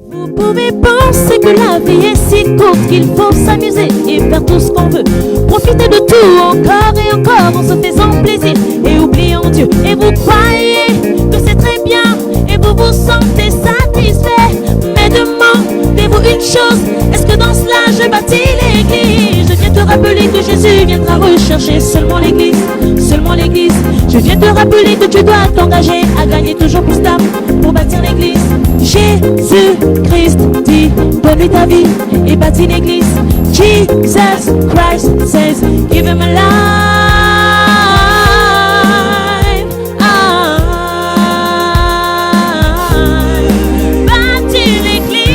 Vous pouvez penser que la vie est si courte qu'il faut s'amuser et faire tout ce qu'on veut. Profiter de tout encore et encore en se faisant plaisir et oubliant Dieu. Et vous croyez que c'est très bien et vous vous sentez satisfait. Mais demandez-vous une chose, est-ce que dans cela je bâtis l'église? Je viens te rappeler que Jésus viendra rechercher seulement l'église, seulement l'église. Je viens te rappeler que tu dois t'engager à gagner toujours plus d'âmes pour bâtir l'église. Jésus-Christ dit, donne-lui ta vie et bâtis l'église. Jesus Christ says, give him a life. Bâtis l'église.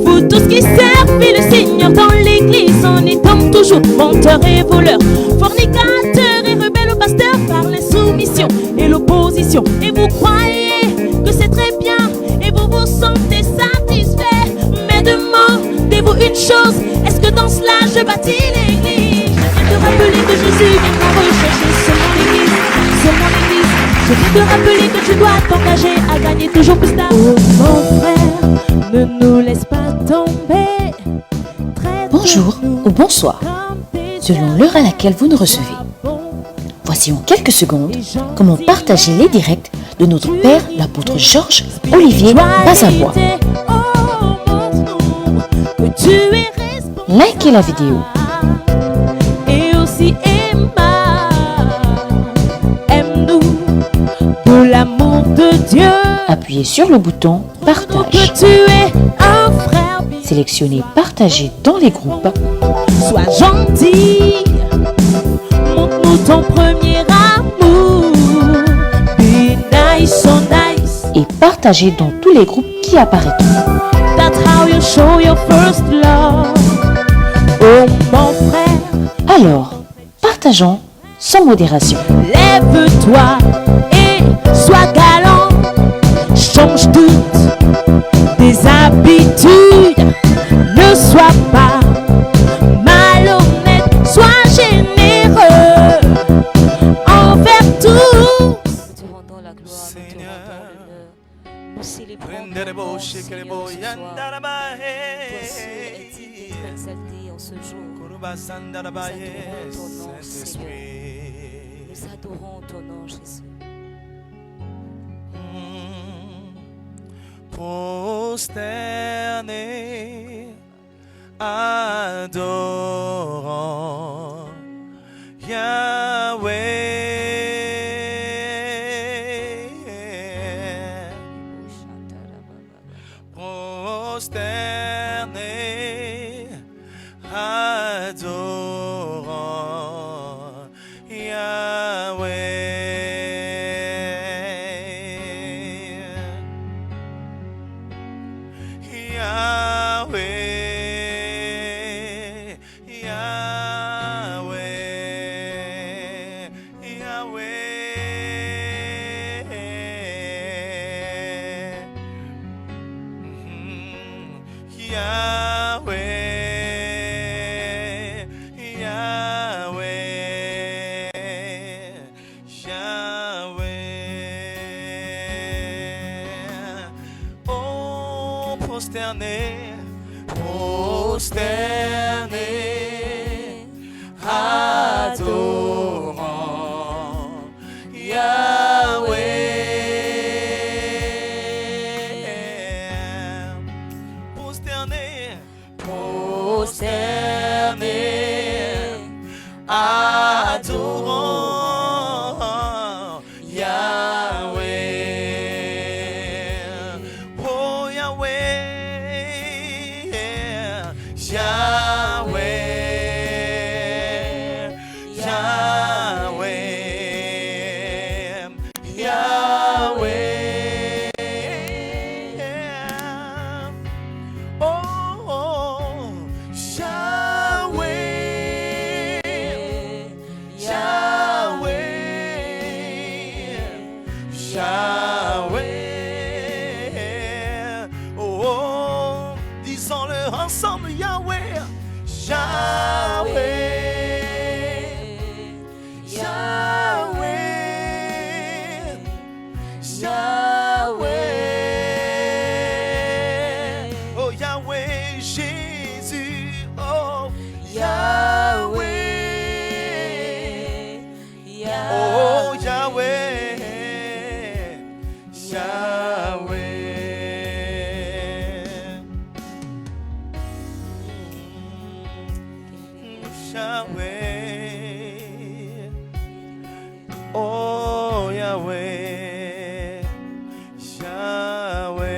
Vous tous qui servez le Seigneur dans l'église en étant toujours menteurs et voleurs, fornicateurs et rebelles au pasteur par l'insoumission et l'opposition. Et vous croyez que c'est très bien et vous vous sentez satisfait. Mais demandez-vous une chose, est-ce que dans cela je bâtis l'église? Je viens te rappeler que Jésus viendra rechercher seulement l'église, seulement l'église. Je viens te rappeler que tu dois t'engager à gagner toujours plus d'âmes. Oh mon frère, ne nous laisse pas tomber. Bonjour ou bonsoir, selon l'heure à laquelle vous nous recevez. Voici en quelques secondes comment partager les directs de notre Père, l'apôtre Georges Olivier Bazabois. Likez la vidéo. Et aussi aime-nous de l'amour de Dieu. Appuyez sur le bouton Partage. Que tu es un frère. Sélectionnez Partager dans les groupes. Sois gentil. Montre-nous ton premier amour. Be nice, so nice. Et partagez dans tous les groupes qui apparaîtront. That's how you show your first love. Oh mon frère. Alors, partageons sans modération. Lève-toi et sois galant. Change toutes tes habitudes. Ne sois pas malhonnête. Sois généreux envers tous. Te rendons la gloire, nous te rendons l'honneur. Nous célébrons ton nom, Seigneur, ce soir. Toi seul es digne d'être exalté en ce jour. Nous adorons ton nom, Seigneur. Nous adorons ton nom, Jésus. Prosterné, adorant Yahweh. Prosterné, adorant Yahweh. Yahweh, Yahweh, Yahweh. Yahweh, Yahweh, Yahweh. Oh, prosterné, prosterné, adorant Yahweh. Prosterné, prosterné, adorant Yahweh. Oh Yahweh, Yahweh. Oh Yahweh, Yahweh.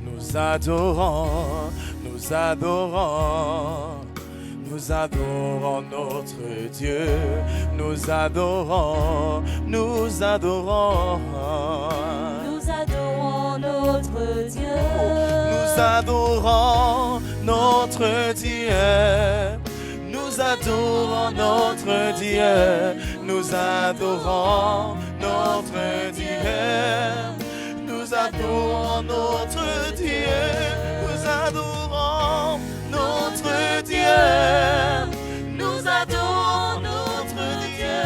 Nous adorons, nous adorons, nous adorons notre Dieu. Nous adorons, nous adorons. Nous adorons notre Dieu. Nous adorons notre Dieu. Nous adorons notre Dieu. Nous adorons notre Dieu. Nous adorons notre Dieu. Nous adorons notre Dieu. Nous adorons notre Dieu.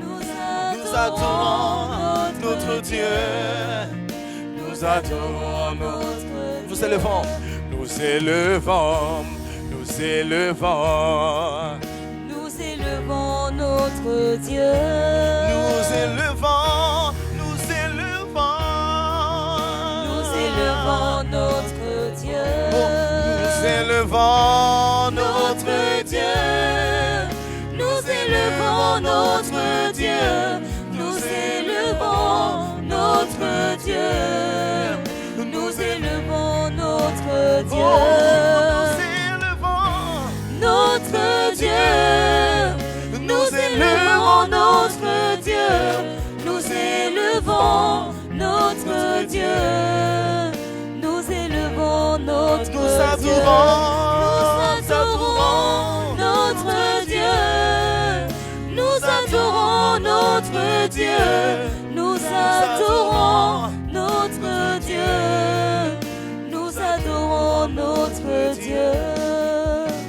Nous adorons notre Dieu. Nous adorons notre Dieu. Nous élevons, nous élevons, nous élevons. Nous élevons notre Dieu. Nous élevons, nous élevons. Nous élevons notre Dieu. Nous élevons notre Dieu. Nous élevons notre Dieu. Nous élevons notre Dieu. Nous élevons notre Dieu. Notre Dieu. Nous élevons notre Dieu. Nous élevons notre Dieu. Nous élevons notre Dieu. Nous adorons, Nous adorons notre Dieu. Nous adorons notre Dieu. Nous adorons notre Dieu. Nous adorons notre Dieu.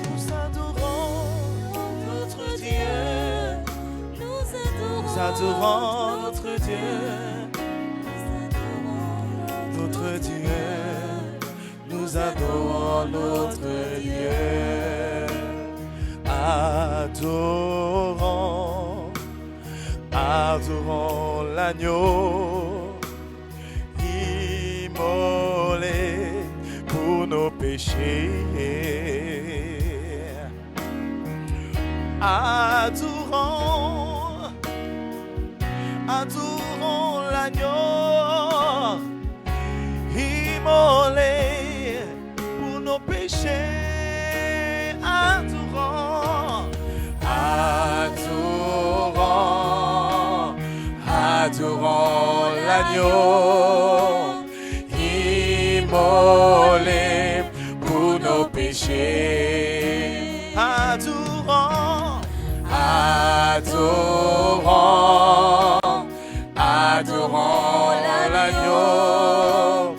nous adorons notre Dieu. Nous adorons notre Dieu. Notre Dieu. Nous adorons notre Dieu. Adorons, adorons l'agneau immolé pour nos péchés. Adorons, adorons l'agneau immolé pour nos péchés. Adorons, adorons, adorons l'agneau immolé pour nos péchés. Adorons, adorons, adorons l'agneau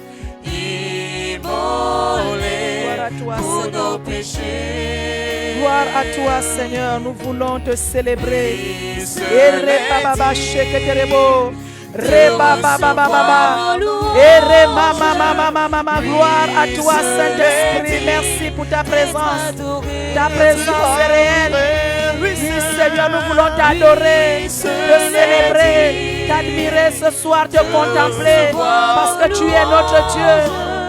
immolé pour nos péchés. Gloire à toi, Seigneur, nous voulons te célébrer. Gloire à toi, Saint-Esprit. Merci pour ta présence. Ta présence est réelle. Oui, Seigneur, nous voulons t'adorer, te célébrer, t'admirer ce soir, te contempler. Parce que tu es notre Dieu.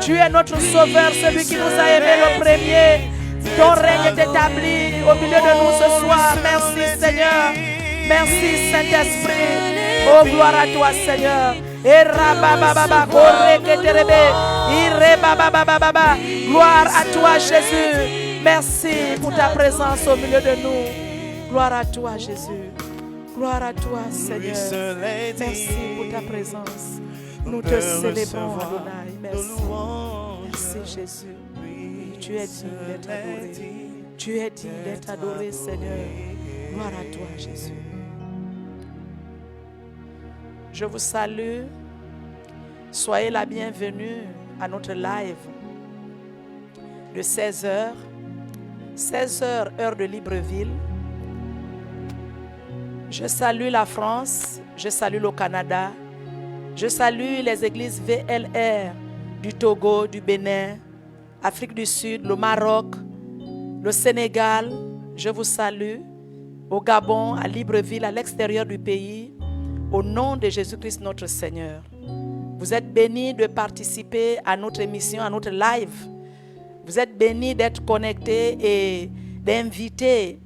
Tu es notre Sauveur, celui qui nous a aimés le premier. Ton règne est établi au milieu de nous ce soir. Merci, Seigneur. Merci, Saint-Esprit. Oh, gloire à toi, Seigneur. Gloire à toi, Jésus. Merci pour ta présence au milieu de nous. Gloire à toi, Jésus. Gloire à toi, Seigneur. Merci pour ta présence. Nous te célébrons, Adonai. Merci. Merci, Jésus. Tu es digne d'être adoré. Tu es digne d'être adoré, Seigneur. Gloire à toi, Jésus. Je vous salue. Soyez la bienvenue à notre live de 16h. 16h, heure de Libreville. Je salue la France. Je salue le Canada. Je salue les églises VLR du Togo, du Bénin, Afrique du Sud, le Maroc, le Sénégal. Je vous salue au Gabon, à Libreville, à l'extérieur du pays, au nom de Jésus-Christ notre Seigneur. Vous êtes bénis de participer à notre émission, à notre live Vous êtes bénis d'être connectés et d'inviter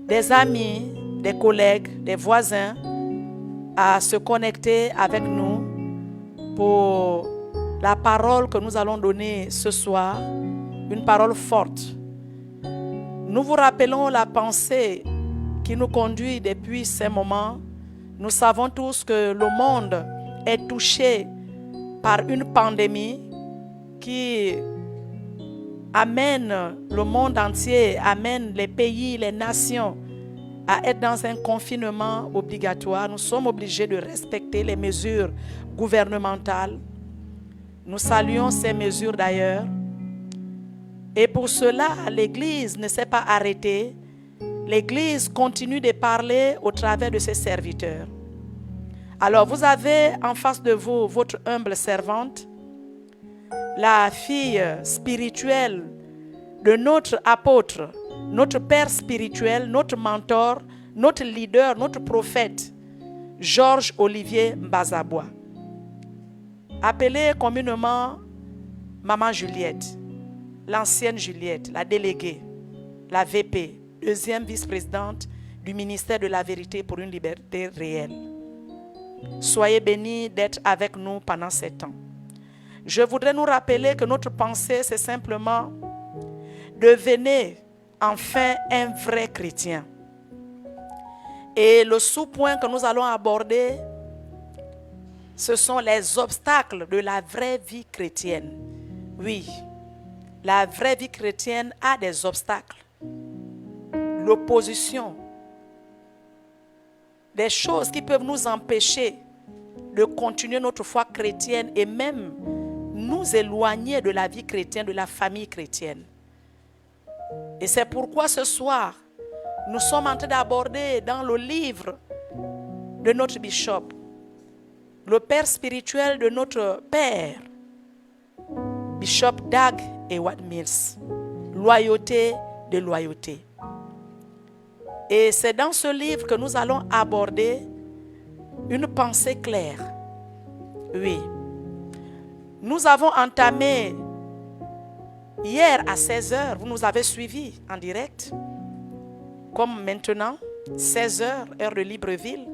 des amis, des collègues, des voisins à se connecter avec nous pour la parole que nous allons donner ce soir, une parole forte. Nous vous rappelons la pensée qui nous conduit depuis ces moments. Nous savons tous que le monde est touché par une pandémie qui amène le monde entier, amène les pays, les nations à être dans un confinement obligatoire. Nous sommes obligés de respecter les mesures gouvernementales. Nous saluons ces mesures d'ailleurs. Et pour cela, l'Église ne s'est pas arrêtée. L'Église continue de parler au travers de ses serviteurs. Alors, vous avez en face de vous votre humble servante, la fille spirituelle de notre apôtre, notre père spirituel, notre mentor, notre leader, notre prophète, Georges Olivier Mbazabois. Appelée communément Maman Juliette, l'ancienne Juliette, la déléguée, la VP, deuxième vice-présidente du ministère de la Vérité pour une liberté réelle. Soyez bénis d'être avec nous pendant ces temps. Je voudrais nous rappeler que notre pensée, c'est simplement devenez enfin un vrai chrétien. Et le sous-point que nous allons aborder, ce sont les obstacles de la vraie vie chrétienne. Oui, la vraie vie chrétienne a des obstacles. L'opposition, des choses qui peuvent nous empêcher de continuer notre foi chrétienne et même nous éloigner de la vie chrétienne, de la famille chrétienne. Et c'est pourquoi ce soir, nous sommes en train d'aborder dans le livre de notre bishop, le père spirituel de notre père, Bishop Dag Heward Mills, loyauté de loyauté. Et c'est dans ce livre que nous allons aborder une pensée claire. Oui. Nous avons entamé hier à 16h, vous nous avez suivis en direct, comme maintenant, 16h, heure de Libreville.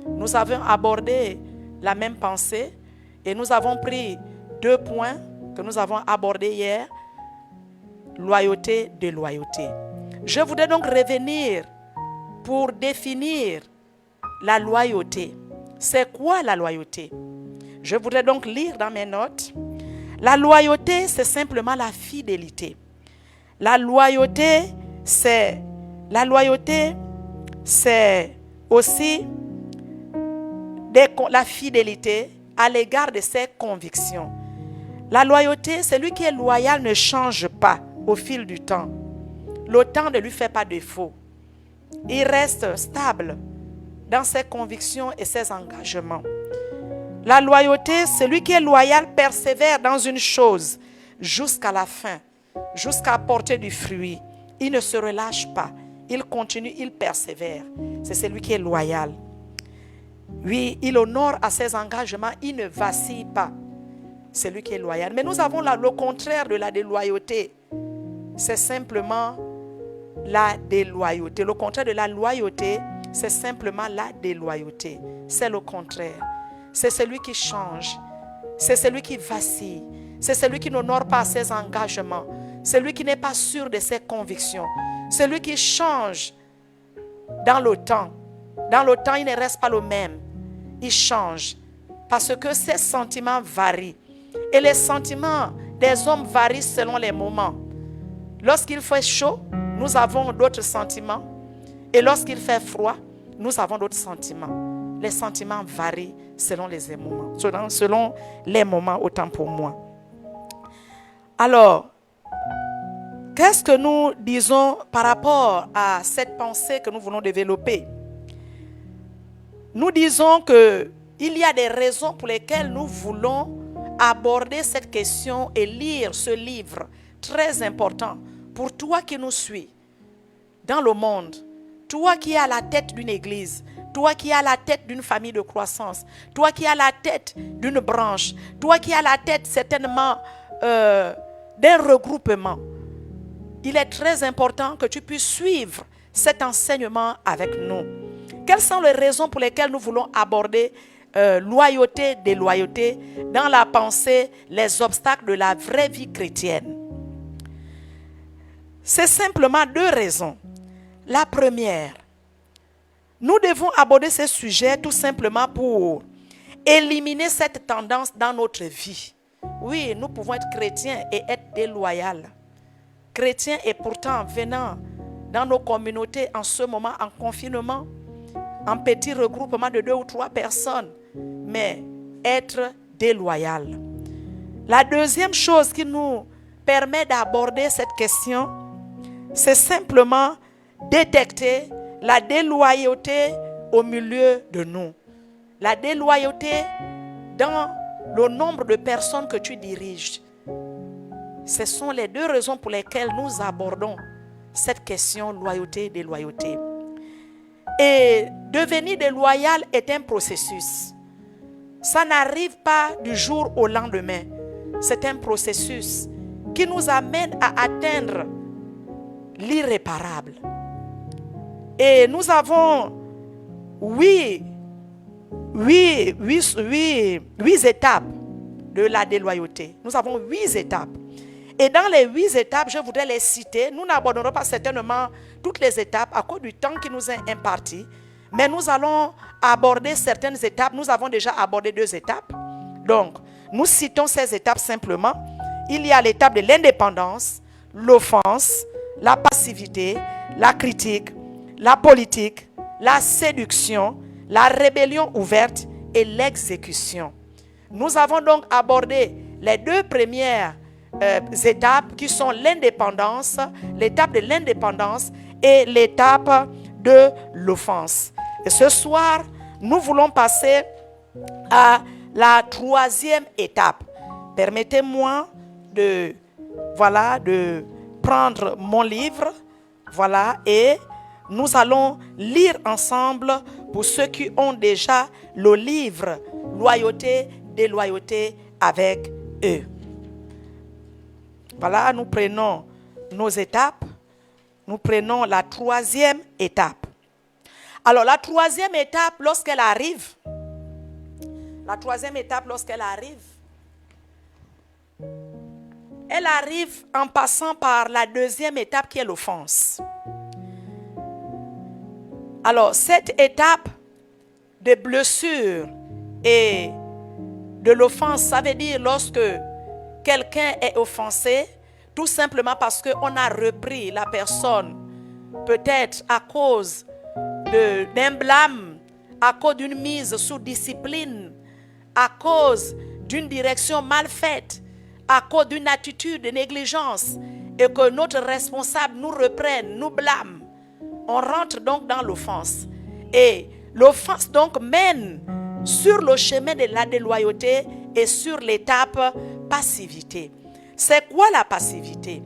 Nous avons abordé la même pensée et nous avons pris 2 points que nous avons abordés hier, loyauté de loyauté. Je voudrais donc revenir pour définir la loyauté. C'est quoi la loyauté? Je voudrais donc lire dans mes notes. La loyauté, c'est simplement la fidélité. La loyauté, c'est aussi la fidélité à l'égard de ses convictions. La loyauté, celui qui est loyal ne change pas au fil du temps. Le temps ne lui fait pas défaut. Il reste stable dans ses convictions et ses engagements. La loyauté, celui qui est loyal persévère dans une chose jusqu'à la fin, jusqu'à porter du fruit. Il ne se relâche pas, il continue, il persévère. C'est celui qui est loyal. Oui, il honore à ses engagements, il ne vacille pas. C'est lui qui est loyal. Mais nous avons le contraire de la déloyauté. C'est simplement la déloyauté. Le contraire de la loyauté, c'est simplement la déloyauté. C'est le contraire. C'est celui qui change. C'est celui qui vacille. C'est celui qui n'honore pas ses engagements. C'est celui qui n'est pas sûr de ses convictions. Celui qui change dans le temps. Dans le temps, il ne reste pas le même. Il change. Parce que ses sentiments varient. Et les sentiments des hommes varient selon les moments. Lorsqu'il fait chaud, nous avons d'autres sentiments. Et lorsqu'il fait froid, nous avons d'autres sentiments. Les sentiments varient selon les moments. Selon les moments, autant pour moi. Alors, qu'est-ce que nous disons par rapport à cette pensée que nous voulons développer? Nous disons qu'il y a des raisons pour lesquelles nous voulons aborder cette question et lire ce livre très important pour toi qui nous suis dans le monde, toi qui es à la tête d'une église, toi qui es à la tête d'une famille de croissance, toi qui es à la tête d'une branche, toi qui es à la tête certainement d'un regroupement, il est très important que tu puisses suivre cet enseignement avec nous. Quelles sont les raisons pour lesquelles nous voulons aborder loyauté, déloyauté dans la pensée, les obstacles de la vraie vie chrétienne? C'est simplement 2 raisons. La première, nous devons aborder ce sujet tout simplement pour éliminer cette tendance dans notre vie. Oui, nous pouvons être chrétiens et être déloyaux. Chrétiens et pourtant venant dans nos communautés en ce moment en confinement, en petit regroupement de 2 ou 3 personnes, mais être déloyal. La deuxième chose qui nous permet d'aborder cette question, c'est simplement détecter la déloyauté au milieu de nous. La déloyauté dans le nombre de personnes que tu diriges. Ce sont les 2 raisons pour lesquelles nous abordons cette question loyauté, déloyauté. Et devenir déloyal est un processus. Ça n'arrive pas du jour au lendemain. C'est un processus qui nous amène à atteindre l'irréparable. Et nous avons 8 étapes de la déloyauté. Nous avons 8 étapes. Et dans les 8 étapes, je voudrais les citer. Nous n'aborderons pas certainement toutes les étapes à cause du temps qui nous est imparti. Mais nous allons aborder certaines étapes. Nous avons déjà abordé 2 étapes. Donc, nous citons ces étapes simplement. Il y a l'étape de l'indépendance, l'offense, la passivité, la critique, la politique, la séduction, la rébellion ouverte et l'exécution. Nous avons donc abordé les 2 premières étapes qui sont l'indépendance, l'étape de l'indépendance et l'étape de l'offense. Et ce soir, nous voulons passer à la 3e étape. Permettez-moi de prendre mon livre, et nous allons lire ensemble pour ceux qui ont déjà le livre Loyauté, déloyauté avec eux. Voilà, nous prenons nos étapes. Nous prenons la 3e étape. Alors, la 3e étape, lorsqu'elle arrive, elle arrive en passant par la 2e étape qui est l'offense. Alors, cette étape de blessure et de l'offense, ça veut dire lorsque quelqu'un est offensé, tout simplement parce qu'on a repris la personne, peut-être à cause d'un blâme, à cause d'une mise sous discipline, à cause d'une direction mal faite, à cause d'une attitude de négligence, et que notre responsable nous reprenne, nous blâme. On rentre donc dans l'offense. Et l'offense donc mène sur le chemin de la déloyauté et sur l'étape passivité. C'est quoi la passivité?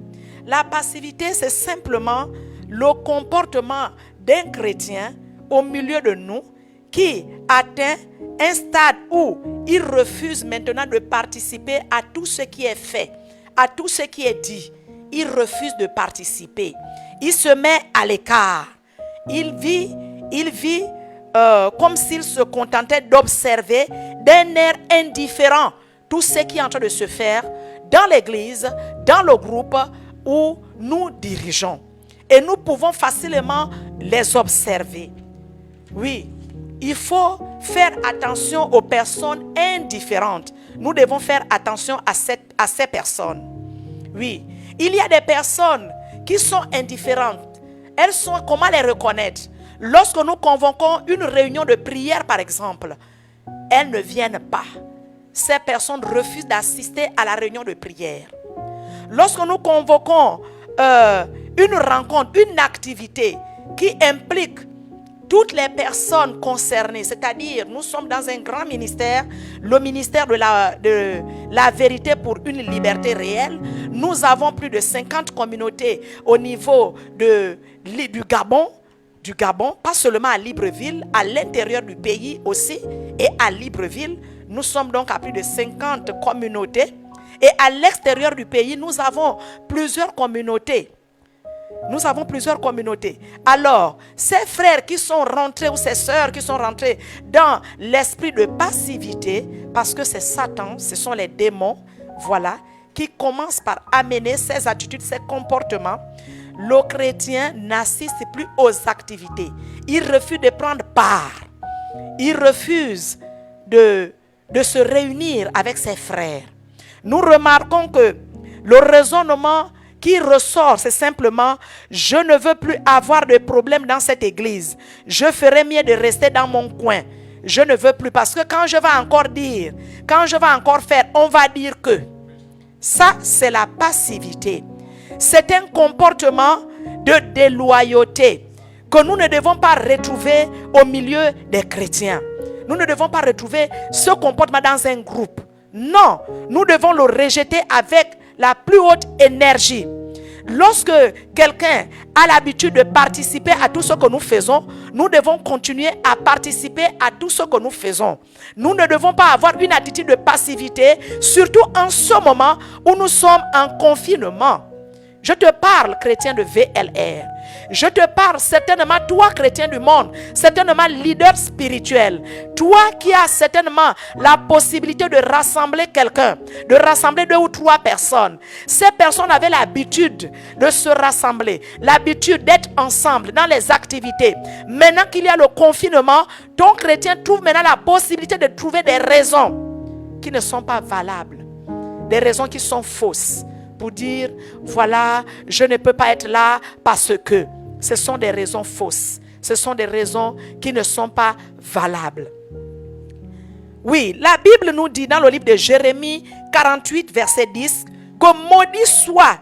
La passivité, c'est simplement le comportement d'un chrétien au milieu de nous qui atteint un stade où il refuse maintenant de participer à tout ce qui est fait, à tout ce qui est dit. Il refuse de participer. Il se met à l'écart. Il vit comme s'il se contentait d'observer d'un air indifférent tout ce qui est en train de se faire dans l'église, dans le groupe où nous dirigeons. Et nous pouvons facilement les observer. Oui, il faut faire attention aux personnes indifférentes. Nous devons faire attention à ces personnes. Oui, il y a des personnes qui sont indifférentes. Elles sont, comment les reconnaître? Lorsque nous convoquons une réunion de prière, par exemple, elles ne viennent pas. Ces personnes refusent d'assister à la réunion de prière. Lorsque nous convoquons une rencontre, une activité qui implique toutes les personnes concernées, c'est-à-dire nous sommes dans un grand ministère, le ministère de la vérité pour une liberté réelle. Nous avons plus de 50 communautés au niveau du Gabon, pas seulement à Libreville, à l'intérieur du pays aussi et à Libreville. Nous sommes donc à plus de 50 communautés Et à l'extérieur du pays, nous avons plusieurs communautés. Nous avons plusieurs communautés. Alors, ces frères qui sont rentrés ou ces sœurs qui sont rentrés dans l'esprit de passivité, parce que c'est Satan, ce sont les démons, voilà, qui commencent par amener ces attitudes, ces comportements, le chrétien n'assiste plus aux activités. Il refuse de prendre part. Il refuse de se réunir avec ses frères. Nous remarquons que le raisonnement qui ressort, c'est simplement: je ne veux plus avoir de problème dans cette église. Je ferais mieux de rester dans mon coin. Je ne veux plus, parce que quand je vais encore dire, quand je vais encore faire, on va dire que. Ça, c'est la passivité. C'est un comportement de déloyauté que nous ne devons pas retrouver au milieu des chrétiens. Nous ne devons pas retrouver ce comportement dans un groupe. Non, nous devons le rejeter avec la plus haute énergie. Lorsque quelqu'un a l'habitude de participer à tout ce que nous faisons, nous devons continuer à participer à tout ce que nous faisons. Nous ne devons pas avoir une attitude de passivité, surtout en ce moment où nous sommes en confinement. Je te parle, chrétien de VLR. Je te parle certainement, toi, chrétien du monde, certainement leader spirituel. Toi qui as certainement la possibilité de rassembler quelqu'un, de rassembler 2 ou 3 personnes. Ces personnes avaient l'habitude de se rassembler, l'habitude d'être ensemble dans les activités. Maintenant qu'il y a le confinement, ton chrétien trouve maintenant la possibilité de trouver des raisons qui ne sont pas valables, des raisons qui sont fausses. Pour dire, voilà, je ne peux pas être là parce que. Ce sont des raisons fausses. Ce sont des raisons qui ne sont pas valables. Oui, la Bible nous dit dans le livre de Jérémie 48, verset 10, que maudit soit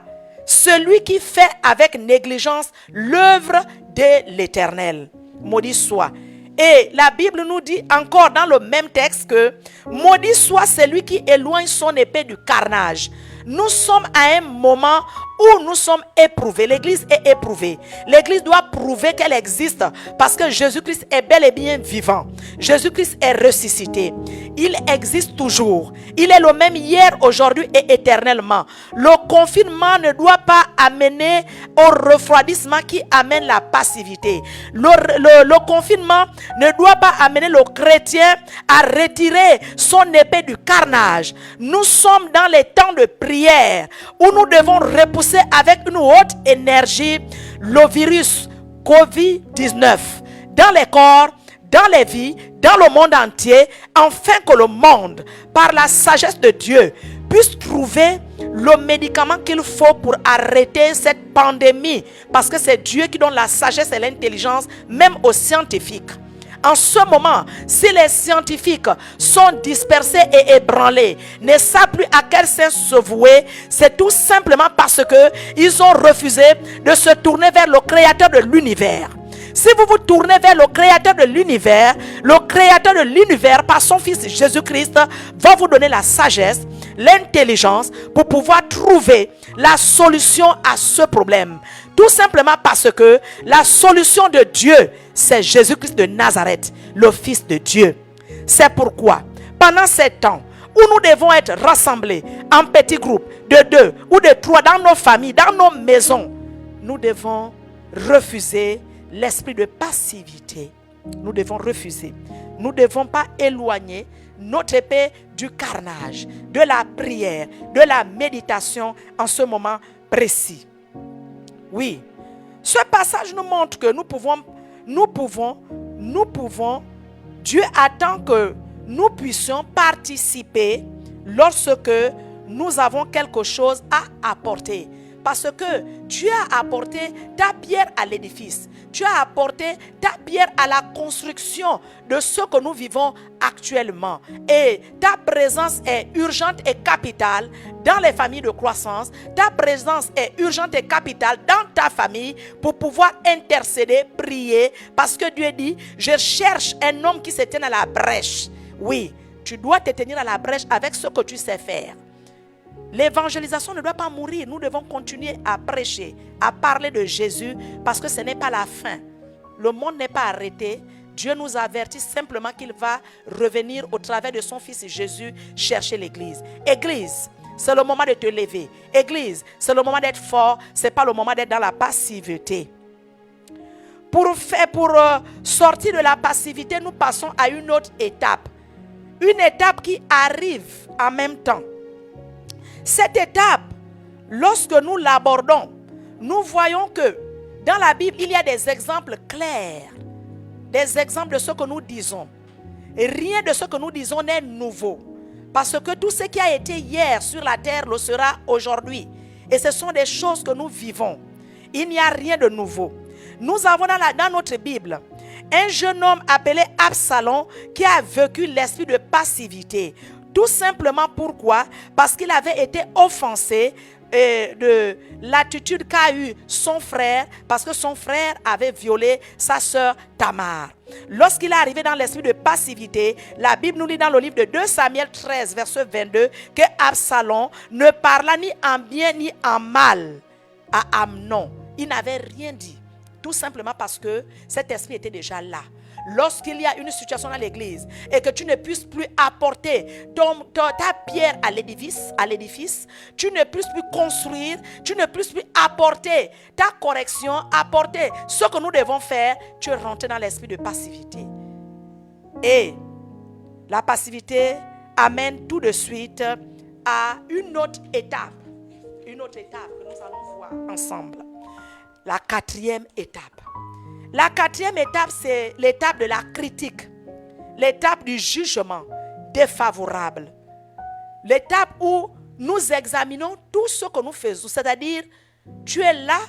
celui qui fait avec négligence l'œuvre de l'Éternel. Maudit soit. Et la Bible nous dit encore dans le même texte que maudit soit celui qui éloigne son épée du carnage. Nous sommes à un moment où nous sommes éprouvés. L'Église est éprouvée. L'Église doit prouver qu'elle existe parce que Jésus-Christ est bel et bien vivant. Jésus-Christ est ressuscité. Il existe toujours. Il est le même hier, aujourd'hui et éternellement. Le confinement ne doit pas amener au refroidissement qui amène la passivité. Le confinement ne doit pas amener le chrétien à retirer son épée du carnage. Nous sommes dans les temps de prière où nous devons repousser avec une haute énergie le virus COVID-19 dans les corps, dans les vies, dans le monde entier, afin que le monde, par la sagesse de Dieu, puisse trouver le médicament qu'il faut pour arrêter cette pandémie. Parce que c'est Dieu qui donne la sagesse et l'intelligence, même aux scientifiques. En ce moment, si les scientifiques sont dispersés et ébranlés, ne savent plus à quel sens se vouer, c'est tout simplement parce qu'ils ont refusé de se tourner vers le créateur de l'univers. Si vous vous tournez vers le créateur de l'univers par son fils Jésus-Christ va vous donner la sagesse, l'intelligence pour pouvoir trouver la solution à ce problème. Tout simplement parce que la solution de Dieu, c'est Jésus-Christ de Nazareth, le Fils de Dieu. C'est pourquoi, pendant ces temps où nous devons être rassemblés en petits groupes de 2 ou de 3 dans nos familles, dans nos maisons, nous devons refuser l'esprit de passivité. Nous devons refuser. Nous ne devons pas éloigner notre épée du carnage, de la prière, de la méditation en ce moment précis. Oui, ce passage nous montre que nous pouvons, Dieu attend que nous puissions participer lorsque nous avons quelque chose à apporter. Parce que Dieu a apporté ta pierre à l'édifice. Dieu a apporté ta pierre à la construction de ce que nous vivons actuellement. Et ta présence est urgente et capitale dans les familles de croissance. Ta présence est urgente et capitale dans ta famille pour pouvoir intercéder, prier. Parce que Dieu dit, je cherche un homme qui se tienne à la brèche. Oui, tu dois te tenir à la brèche avec ce que tu sais faire. L'évangélisation ne doit pas mourir. Nous devons continuer à prêcher, à parler de Jésus parce que ce n'est pas la fin. Le monde n'est pas arrêté. Dieu nous avertit simplement qu'il va revenir au travers de son Fils Jésus chercher l'Église. Église, c'est le moment de te lever. Église, c'est le moment d'être fort, ce n'est pas le moment d'être dans la passivité. Pour sortir de la passivité, nous passons à une autre étape. Une étape qui arrive en même temps. Cette étape, lorsque nous l'abordons, nous voyons que dans la Bible, il y a des exemples clairs. Des exemples de ce que nous disons. Et rien de ce que nous disons n'est nouveau. Parce que tout ce qui a été hier sur la terre le sera aujourd'hui. Et ce sont des choses que nous vivons. Il n'y a rien de nouveau. Nous avons dans notre Bible un jeune homme appelé Absalom qui a vécu l'esprit de passivité. Tout simplement pourquoi? Parce qu'il avait été offensé de l'attitude qu'a eu son frère, parce que son frère avait violé sa sœur Tamar. Lorsqu'il est arrivé dans l'esprit de passivité, la Bible nous dit dans le livre de 2 Samuel 13, verset 22, que Absalom ne parla ni en bien ni en mal à Amnon. Il n'avait rien dit. Tout simplement parce que cet esprit était déjà là. Lorsqu'il y a une situation dans l'église et que tu ne puisses plus apporter ta pierre à l'édifice, tu ne puisses plus construire, tu ne puisses plus apporter ta correction, apporter ce que nous devons faire, tu es rentré dans l'esprit de passivité. Et la passivité amène tout de suite à une autre étape que nous allons voir ensemble. La 4e étape. La 4e étape, c'est l'étape de la critique. L'étape du jugement défavorable. L'étape où nous examinons tout ce que nous faisons. C'est-à-dire, tu es là,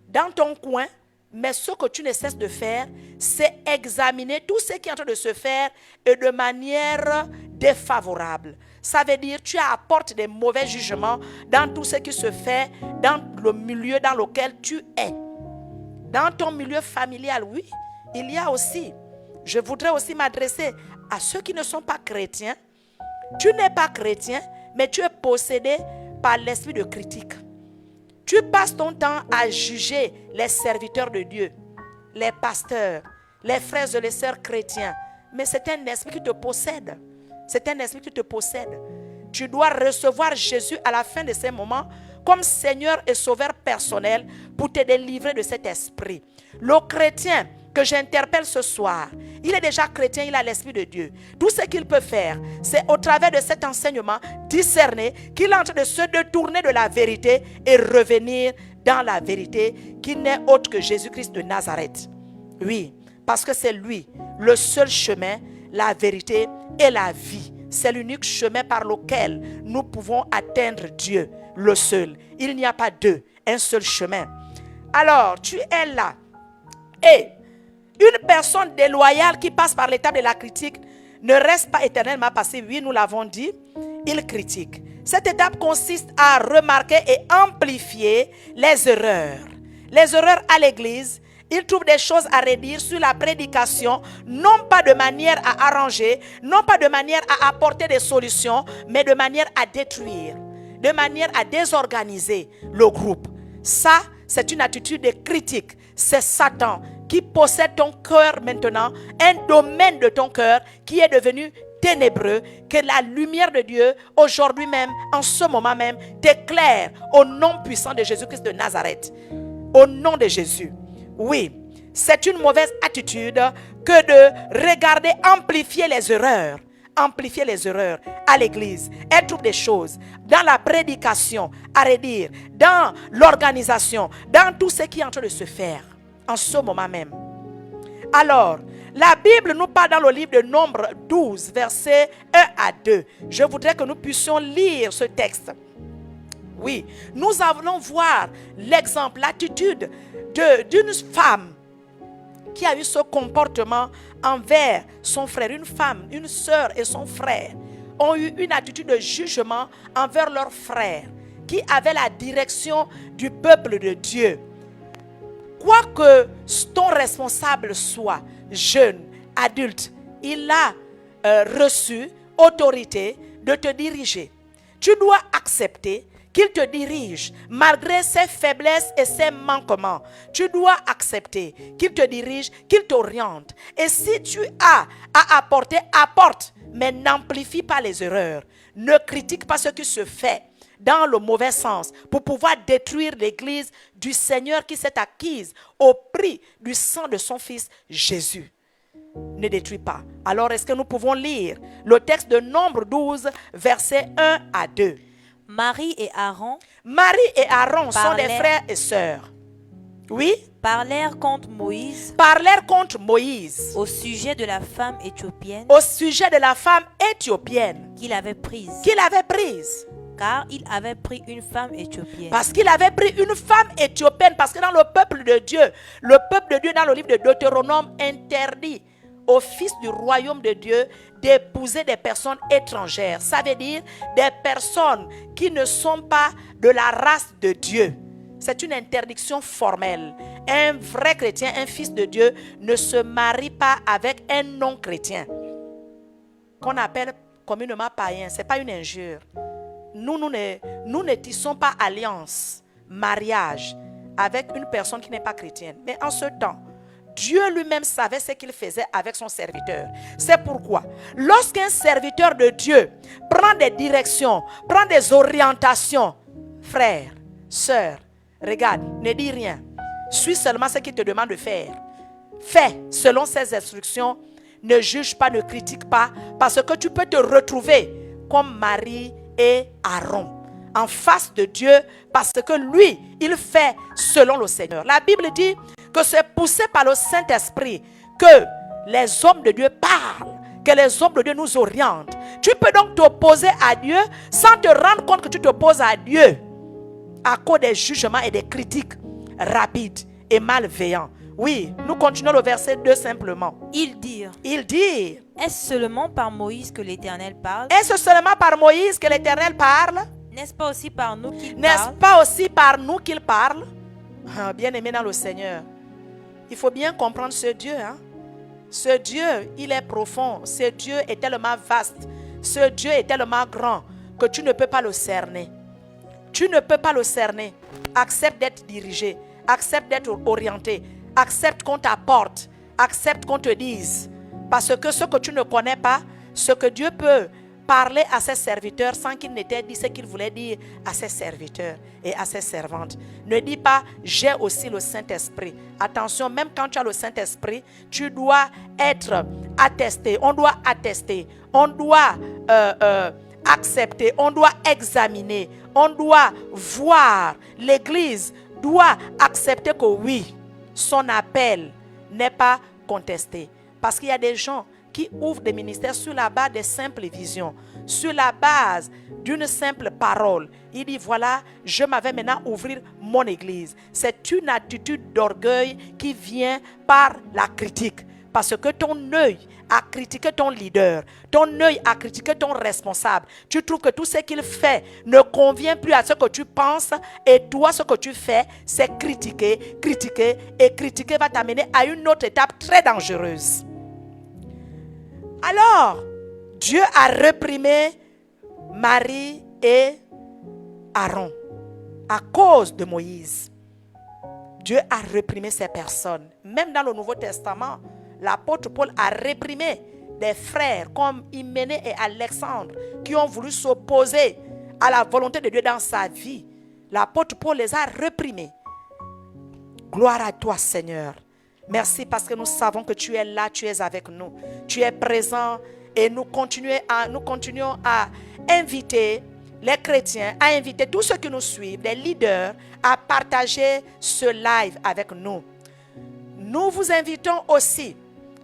dans ton coin, mais ce que tu ne cesses de faire, c'est examiner tout ce qui est en train de se faire et de manière défavorable. Ça veut dire, tu apportes des mauvais jugements dans tout ce qui se fait, dans le milieu dans lequel tu es. Dans ton milieu familial, oui, il y a aussi. Je voudrais aussi m'adresser à ceux qui ne sont pas chrétiens. Tu n'es pas chrétien, mais tu es possédé par l'esprit de critique. Tu passes ton temps à juger les serviteurs de Dieu, les pasteurs, les frères et les sœurs chrétiens. Mais c'est un esprit qui te possède. C'est un esprit qui te possède. Tu dois recevoir Jésus à la fin de ces moments comme Seigneur et Sauveur personnel pour te délivrer de cet esprit. Le chrétien que j'interpelle ce soir, il est déjà chrétien, il a l'esprit de Dieu. Tout ce qu'il peut faire, c'est au travers de cet enseignement discerner qu'il est en train de se détourner de la vérité et revenir dans la vérité qui n'est autre que Jésus-Christ de Nazareth. Oui, parce que c'est lui, le seul chemin, la vérité et la vie. C'est l'unique chemin par lequel nous pouvons atteindre Dieu, le seul. Il n'y a pas deux, un seul chemin. Alors, tu es là. Et une personne déloyale qui passe par l'étape de la critique ne reste pas éternellement passée. Oui, nous l'avons dit, il critique. Cette étape consiste à remarquer et amplifier les erreurs. Les erreurs à l'église. Il trouve des choses à redire sur la prédication, non pas de manière à arranger, non pas de manière à apporter des solutions, mais de manière à détruire, de manière à désorganiser le groupe. Ça, c'est une attitude de critique. C'est Satan qui possède ton cœur maintenant, un domaine de ton cœur qui est devenu ténébreux, que la lumière de Dieu, aujourd'hui même, en ce moment même, t'éclaire au nom puissant de Jésus-Christ de Nazareth. Au nom de Jésus. Oui, c'est une mauvaise attitude que de regarder amplifier les erreurs. Amplifier les erreurs à l'église. Elle trouve des choses dans la prédication, à redire, dans l'organisation, dans tout ce qui est en train de se faire en ce moment même. Alors, la Bible nous parle dans le livre de Nombre 12, versets 1 à 2. Je voudrais que nous puissions lire ce texte. Oui, nous allons voir l'exemple, l'attitude d'une femme qui a eu ce comportement envers son frère. Une femme, une sœur et son frère ont eu une attitude de jugement envers leur frère qui avait la direction du peuple de Dieu. Quoi que ton responsable soit jeune, adulte, il a reçu autorité de te diriger. Tu dois accepter qu'il te dirige malgré ses faiblesses et ses manquements. Tu dois accepter qu'il te dirige, qu'il t'oriente. Et si tu as à apporter, apporte, mais n'amplifie pas les erreurs. Ne critique pas ce qui se fait. dans le mauvais sens pour pouvoir détruire l'église du Seigneur qui s'est acquise au prix du sang de son Fils Jésus. Ne détruis pas. Alors, est-ce que nous pouvons lire le texte de Nombre 12, versets 1 à 2? Marie et Aaron sont des frères et sœurs. Oui? Parlèrent contre Moïse au sujet de la femme éthiopienne qu'il avait prise. Car il avait pris une femme éthiopienne. Parce qu'il avait pris une femme éthiopienne. Parce que dans le peuple de Dieu, dans le livre de Deutéronome, interdit aux fils du royaume de Dieu d'épouser des personnes étrangères. Ça veut dire des personnes qui ne sont pas de la race de Dieu. C'est une interdiction formelle. Un vrai chrétien, un fils de Dieu, ne se marie pas avec un non-chrétien, qu'on appelle communément païen. Ce n'est pas une injure. Nous ne tissons pas alliance, mariage avec une personne qui n'est pas chrétienne. Mais en ce temps, Dieu lui-même savait ce qu'il faisait avec son serviteur. C'est pourquoi, lorsqu'un serviteur de Dieu prend des directions, prend des orientations, frère, sœur, regarde, ne dis rien. Suis seulement ce qu'il te demande de faire. Fais selon ses instructions. Ne juge pas, ne critique pas, parce que tu peux te retrouver comme Marie et Aaron en face de Dieu, parce que lui, il fait selon le Seigneur. La Bible dit que c'est poussé par le Saint-Esprit que les hommes de Dieu parlent, que les hommes de Dieu nous orientent. Tu peux donc t'opposer à Dieu sans te rendre compte que tu t'opposes à Dieu à cause des jugements et des critiques rapides et malveillants. Oui, nous continuons le verset 2 simplement. Ils dirent, est-ce seulement par Moïse que l'Éternel parle? Est-ce seulement par Moïse que l'Éternel parle? N'est-ce pas aussi par nous qu'il parle? N'est-ce pas aussi par nous qu'il parle? Bien-aimé dans le Seigneur, il faut bien comprendre ce Dieu. Ce Dieu, il est profond. Ce Dieu est tellement vaste. Ce Dieu est tellement grand que tu ne peux pas le cerner. Tu ne peux pas le cerner. Accepte d'être dirigé. Accepte d'être orienté. Accepte qu'on t'apporte. Accepte qu'on te dise. Parce que ce que tu ne connais pas, ce que Dieu peut parler à ses serviteurs sans qu'il n'ait dit ce qu'il voulait dire à ses serviteurs et à ses servantes. Ne dis pas, j'ai aussi le Saint-Esprit. Attention, même quand tu as le Saint-Esprit, tu dois être attesté. On doit attester. On doit accepter. On doit examiner. On doit voir. L'Église doit accepter que oui, son appel n'est pas contesté. Parce qu'il y a des gens qui ouvrent des ministères sur la base de simples visions, sur la base d'une simple parole. Il dit, voilà, je m'avais maintenant ouvrir mon église. C'est une attitude d'orgueil qui vient par la critique. Parce que ton œil a critiqué ton leader, ton œil a critiqué ton responsable. Tu trouves que tout ce qu'il fait ne convient plus à ce que tu penses, et toi, ce que tu fais, c'est critiquer, critiquer, et critiquer va t'amener à une autre étape très dangereuse. Alors, Dieu a réprimé Marie et Aaron à cause de Moïse. Dieu a réprimé ces personnes. Même dans le Nouveau Testament, l'apôtre Paul a réprimé des frères comme Hyménée et Alexandre qui ont voulu s'opposer à la volonté de Dieu dans sa vie. L'apôtre Paul les a réprimés. Gloire à toi, Seigneur. Merci parce que nous savons que tu es là, tu es avec nous. Tu es présent et nous continuons à inviter les chrétiens, à inviter tous ceux qui nous suivent, les leaders, à partager ce live avec nous. Nous vous invitons aussi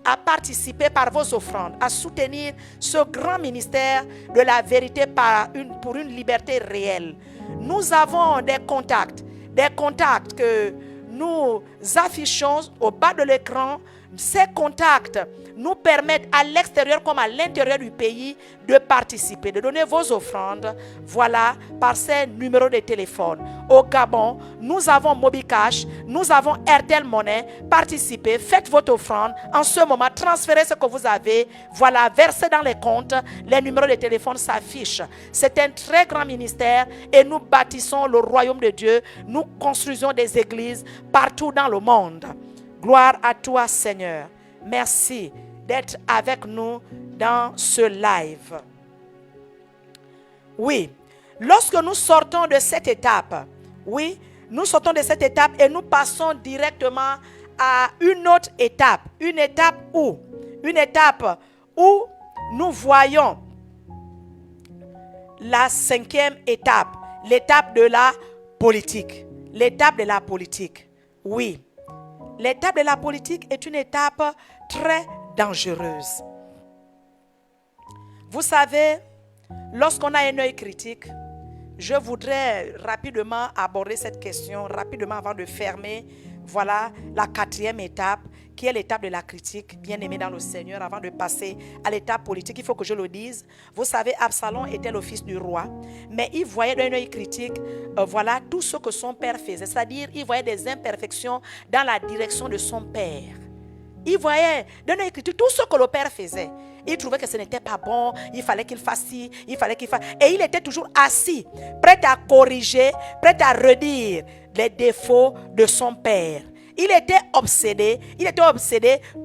à participer par vos offrandes, à soutenir ce grand ministère de la vérité pour une liberté réelle. Nous avons des contacts que nous affichons au bas de l'écran. Ces contacts nous permettent à l'extérieur comme à l'intérieur du pays de participer, de donner vos offrandes. Voilà, par ces numéros de téléphone. Au Gabon, nous avons MobiCash, nous avons RTL Money. Participez, faites votre offrande. En ce moment, transférez ce que vous avez. Voilà, versez dans les comptes. Les numéros de téléphone s'affichent. C'est un très grand ministère et nous bâtissons le royaume de Dieu. Nous construisons des églises partout dans le monde. Gloire à toi, Seigneur. Merci d'être avec nous dans ce live. Oui, Lorsque nous sortons de cette étape, oui, nous sortons de cette étape et nous passons directement à une autre étape. Une étape où nous voyons la 5e étape, l'étape de la politique. L'étape de la politique, oui. L'étape de la politique est une étape très dangereuse. Vous savez, lorsqu'on a un œil critique, je voudrais rapidement aborder cette question, rapidement avant de fermer, voilà la 4e étape, qui est l'étape de la critique, bien aimé dans le Seigneur, avant de passer à l'étape politique. Il faut que je le dise. Vous savez, Absalom était le fils du roi, mais il voyait d'un œil critique, voilà tout ce que son père faisait. C'est-à-dire, il voyait des imperfections dans la direction de son père. Il voyait d'un œil critique tout ce que le père faisait. Il trouvait que ce n'était pas bon, il fallait qu'il fasse ci, il fallait qu'il fasse... Et il était toujours assis, prêt à corriger, prêt à redire les défauts de son père. Il était obsédé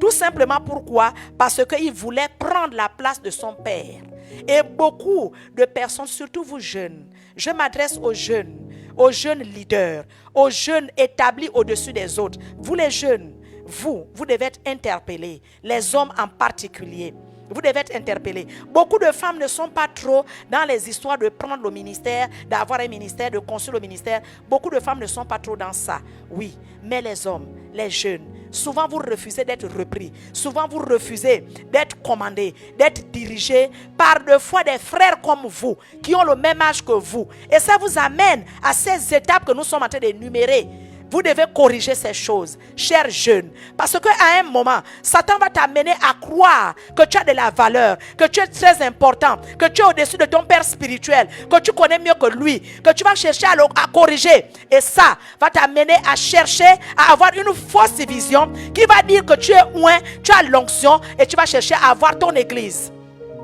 tout simplement pourquoi? Parce qu'il voulait prendre la place de son père. Et beaucoup de personnes, surtout vous jeunes, je m'adresse aux jeunes leaders, aux jeunes établis au-dessus des autres. Vous les jeunes, vous devez être interpellés, les hommes en particulier. Vous devez être interpellés. Beaucoup de femmes ne sont pas trop dans les histoires de prendre le ministère, d'avoir un ministère, de construire le ministère. Beaucoup de femmes ne sont pas trop dans ça. Oui, mais les hommes, les jeunes, souvent vous refusez d'être repris. Souvent vous refusez d'être commandés, d'être dirigés par deux fois des frères comme vous, qui ont le même âge que vous. Et ça vous amène à ces étapes que nous sommes en train d'énumérer. Vous devez corriger ces choses, chers jeunes. Parce qu'à un moment, Satan va t'amener à croire que tu as de la valeur, que tu es très important, que tu es au-dessus de ton père spirituel, que tu connais mieux que lui, que tu vas chercher à corriger. Et ça va t'amener à chercher à avoir une fausse vision qui va dire que tu es loin, tu as l'onction et tu vas chercher à avoir ton église.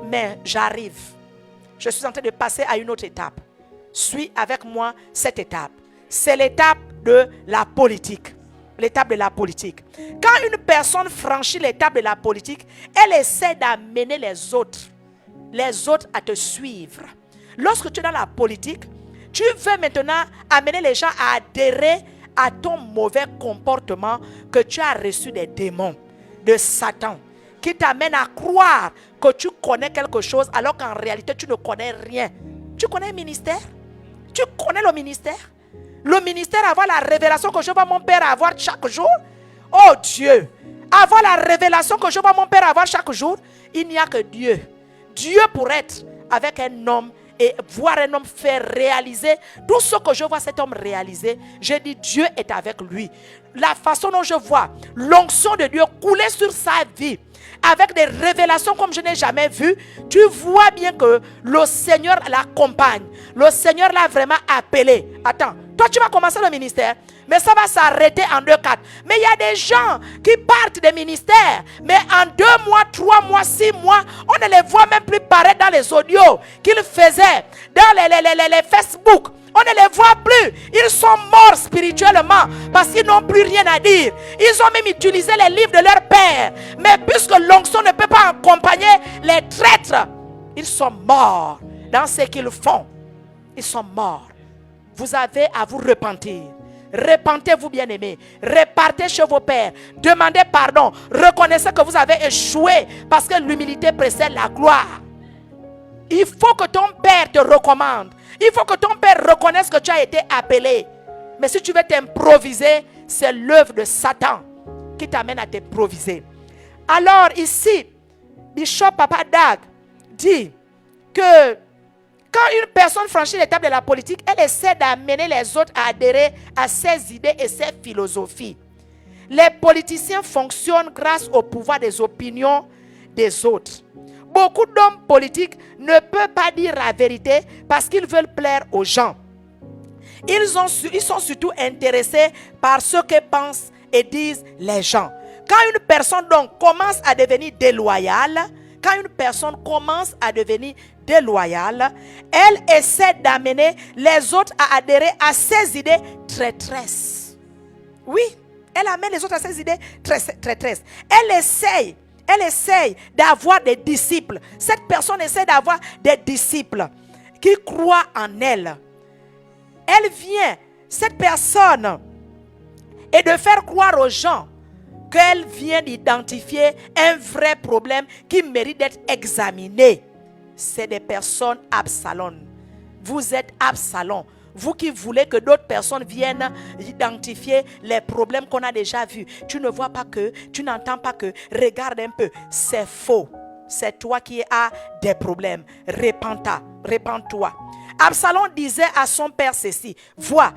Mais j'arrive. Je suis en train de passer à une autre étape. Suis avec moi cette étape. C'est l'étape de la politique. L'étape de la politique. Quand une personne franchit l'étape de la politique, elle essaie d'amener les autres à te suivre. Lorsque tu es dans la politique, tu veux maintenant amener les gens à adhérer à ton mauvais comportement que tu as reçu des démons, de Satan, qui t'amène à croire que tu connais quelque chose alors qu'en réalité tu ne connais rien. Tu connais le ministère? Tu connais le ministère? Le ministère, avoir la révélation que je vois mon père avoir chaque jour. Oh Dieu, avoir la révélation que je vois mon père avoir chaque jour. Il n'y a que Dieu. Dieu pour être avec un homme et voir un homme faire réaliser tout ce que je vois cet homme réaliser. Je dis Dieu est avec lui. La façon dont je vois l'onction de Dieu couler sur sa vie avec des révélations comme je n'ai jamais vu, tu vois bien que le Seigneur l'accompagne. Le Seigneur l'a vraiment appelé. Attends, toi tu vas commencer le ministère, mais ça va s'arrêter en 2-4. Mais il y a des gens qui partent des ministères, mais en 2 mois, 3 mois, 6 mois, on ne les voit même plus paraître dans les audios qu'ils faisaient, dans les Facebook. On ne les voit plus. Ils sont morts spirituellement parce qu'ils n'ont plus rien à dire. Ils ont même utilisé les livres de leur père. Mais puisque l'onction ne peut pas accompagner les traîtres, ils sont morts dans ce qu'ils font. Ils sont morts. Vous avez à vous repentir. Repentez-vous, bien-aimés. Repartez chez vos pères. Demandez pardon. Reconnaissez que vous avez échoué parce que l'humilité précède la gloire. Il faut que ton père te recommande. Il faut que ton père reconnaisse que tu as été appelé. Mais si tu veux t'improviser, c'est l'œuvre de Satan qui t'amène à t'improviser. Alors ici, Bishop Papa Dag dit que quand une personne franchit l'étape de la politique, elle essaie d'amener les autres à adhérer à ses idées et ses philosophies. Les politiciens fonctionnent grâce au pouvoir des opinions des autres. Beaucoup d'hommes politiques ne peuvent pas dire la vérité parce qu'ils veulent plaire aux gens. Ils sont surtout intéressés par ce que pensent et disent les gens. Quand une personne donc commence à devenir déloyale, elle essaie d'amener les autres à adhérer à ses idées traîtresses. Oui, elle amène les autres à ses idées traîtresses. Elle essaye d'avoir des disciples. Cette personne essaie d'avoir des disciples. qui croit en elle. Elle vient, cette personne, et de faire croire aux gens qu'elle vient d'identifier un vrai problème qui mérite d'être examiné. C'est des personnes Absalom. Vous êtes Absalom. Vous qui voulez que d'autres personnes viennent identifier les problèmes qu'on a déjà vus. Tu ne vois pas que, tu n'entends pas que, regarde un peu. C'est faux. C'est toi qui as des problèmes. Répands-toi. Absalom disait à son père ceci. Vois,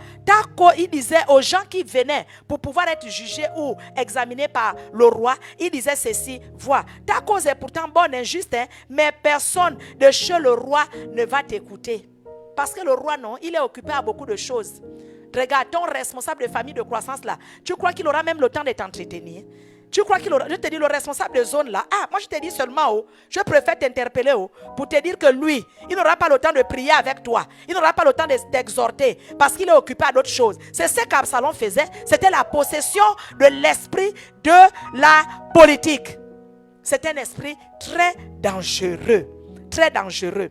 il disait aux gens qui venaient pour pouvoir être jugés ou examinés par le roi, il disait ceci. Vois, ta cause est pourtant bonne et juste, hein, mais personne de chez le roi ne va t'écouter. Parce que le roi, non, il est occupé à beaucoup de choses. Regarde, ton responsable de famille de croissance là, tu crois qu'il aura même le temps de t'entretenir? Tu crois qu'il aura, je te dis, le responsable de zone là, moi je te dis seulement, je préfère t'interpeller pour te dire que lui, il n'aura pas le temps de prier avec toi. Il n'aura pas le temps de t'exhorter parce qu'il est occupé à d'autres choses. C'est ce qu'Absalom faisait, c'était la possession de l'esprit de la politique. C'est un esprit très dangereux, très dangereux.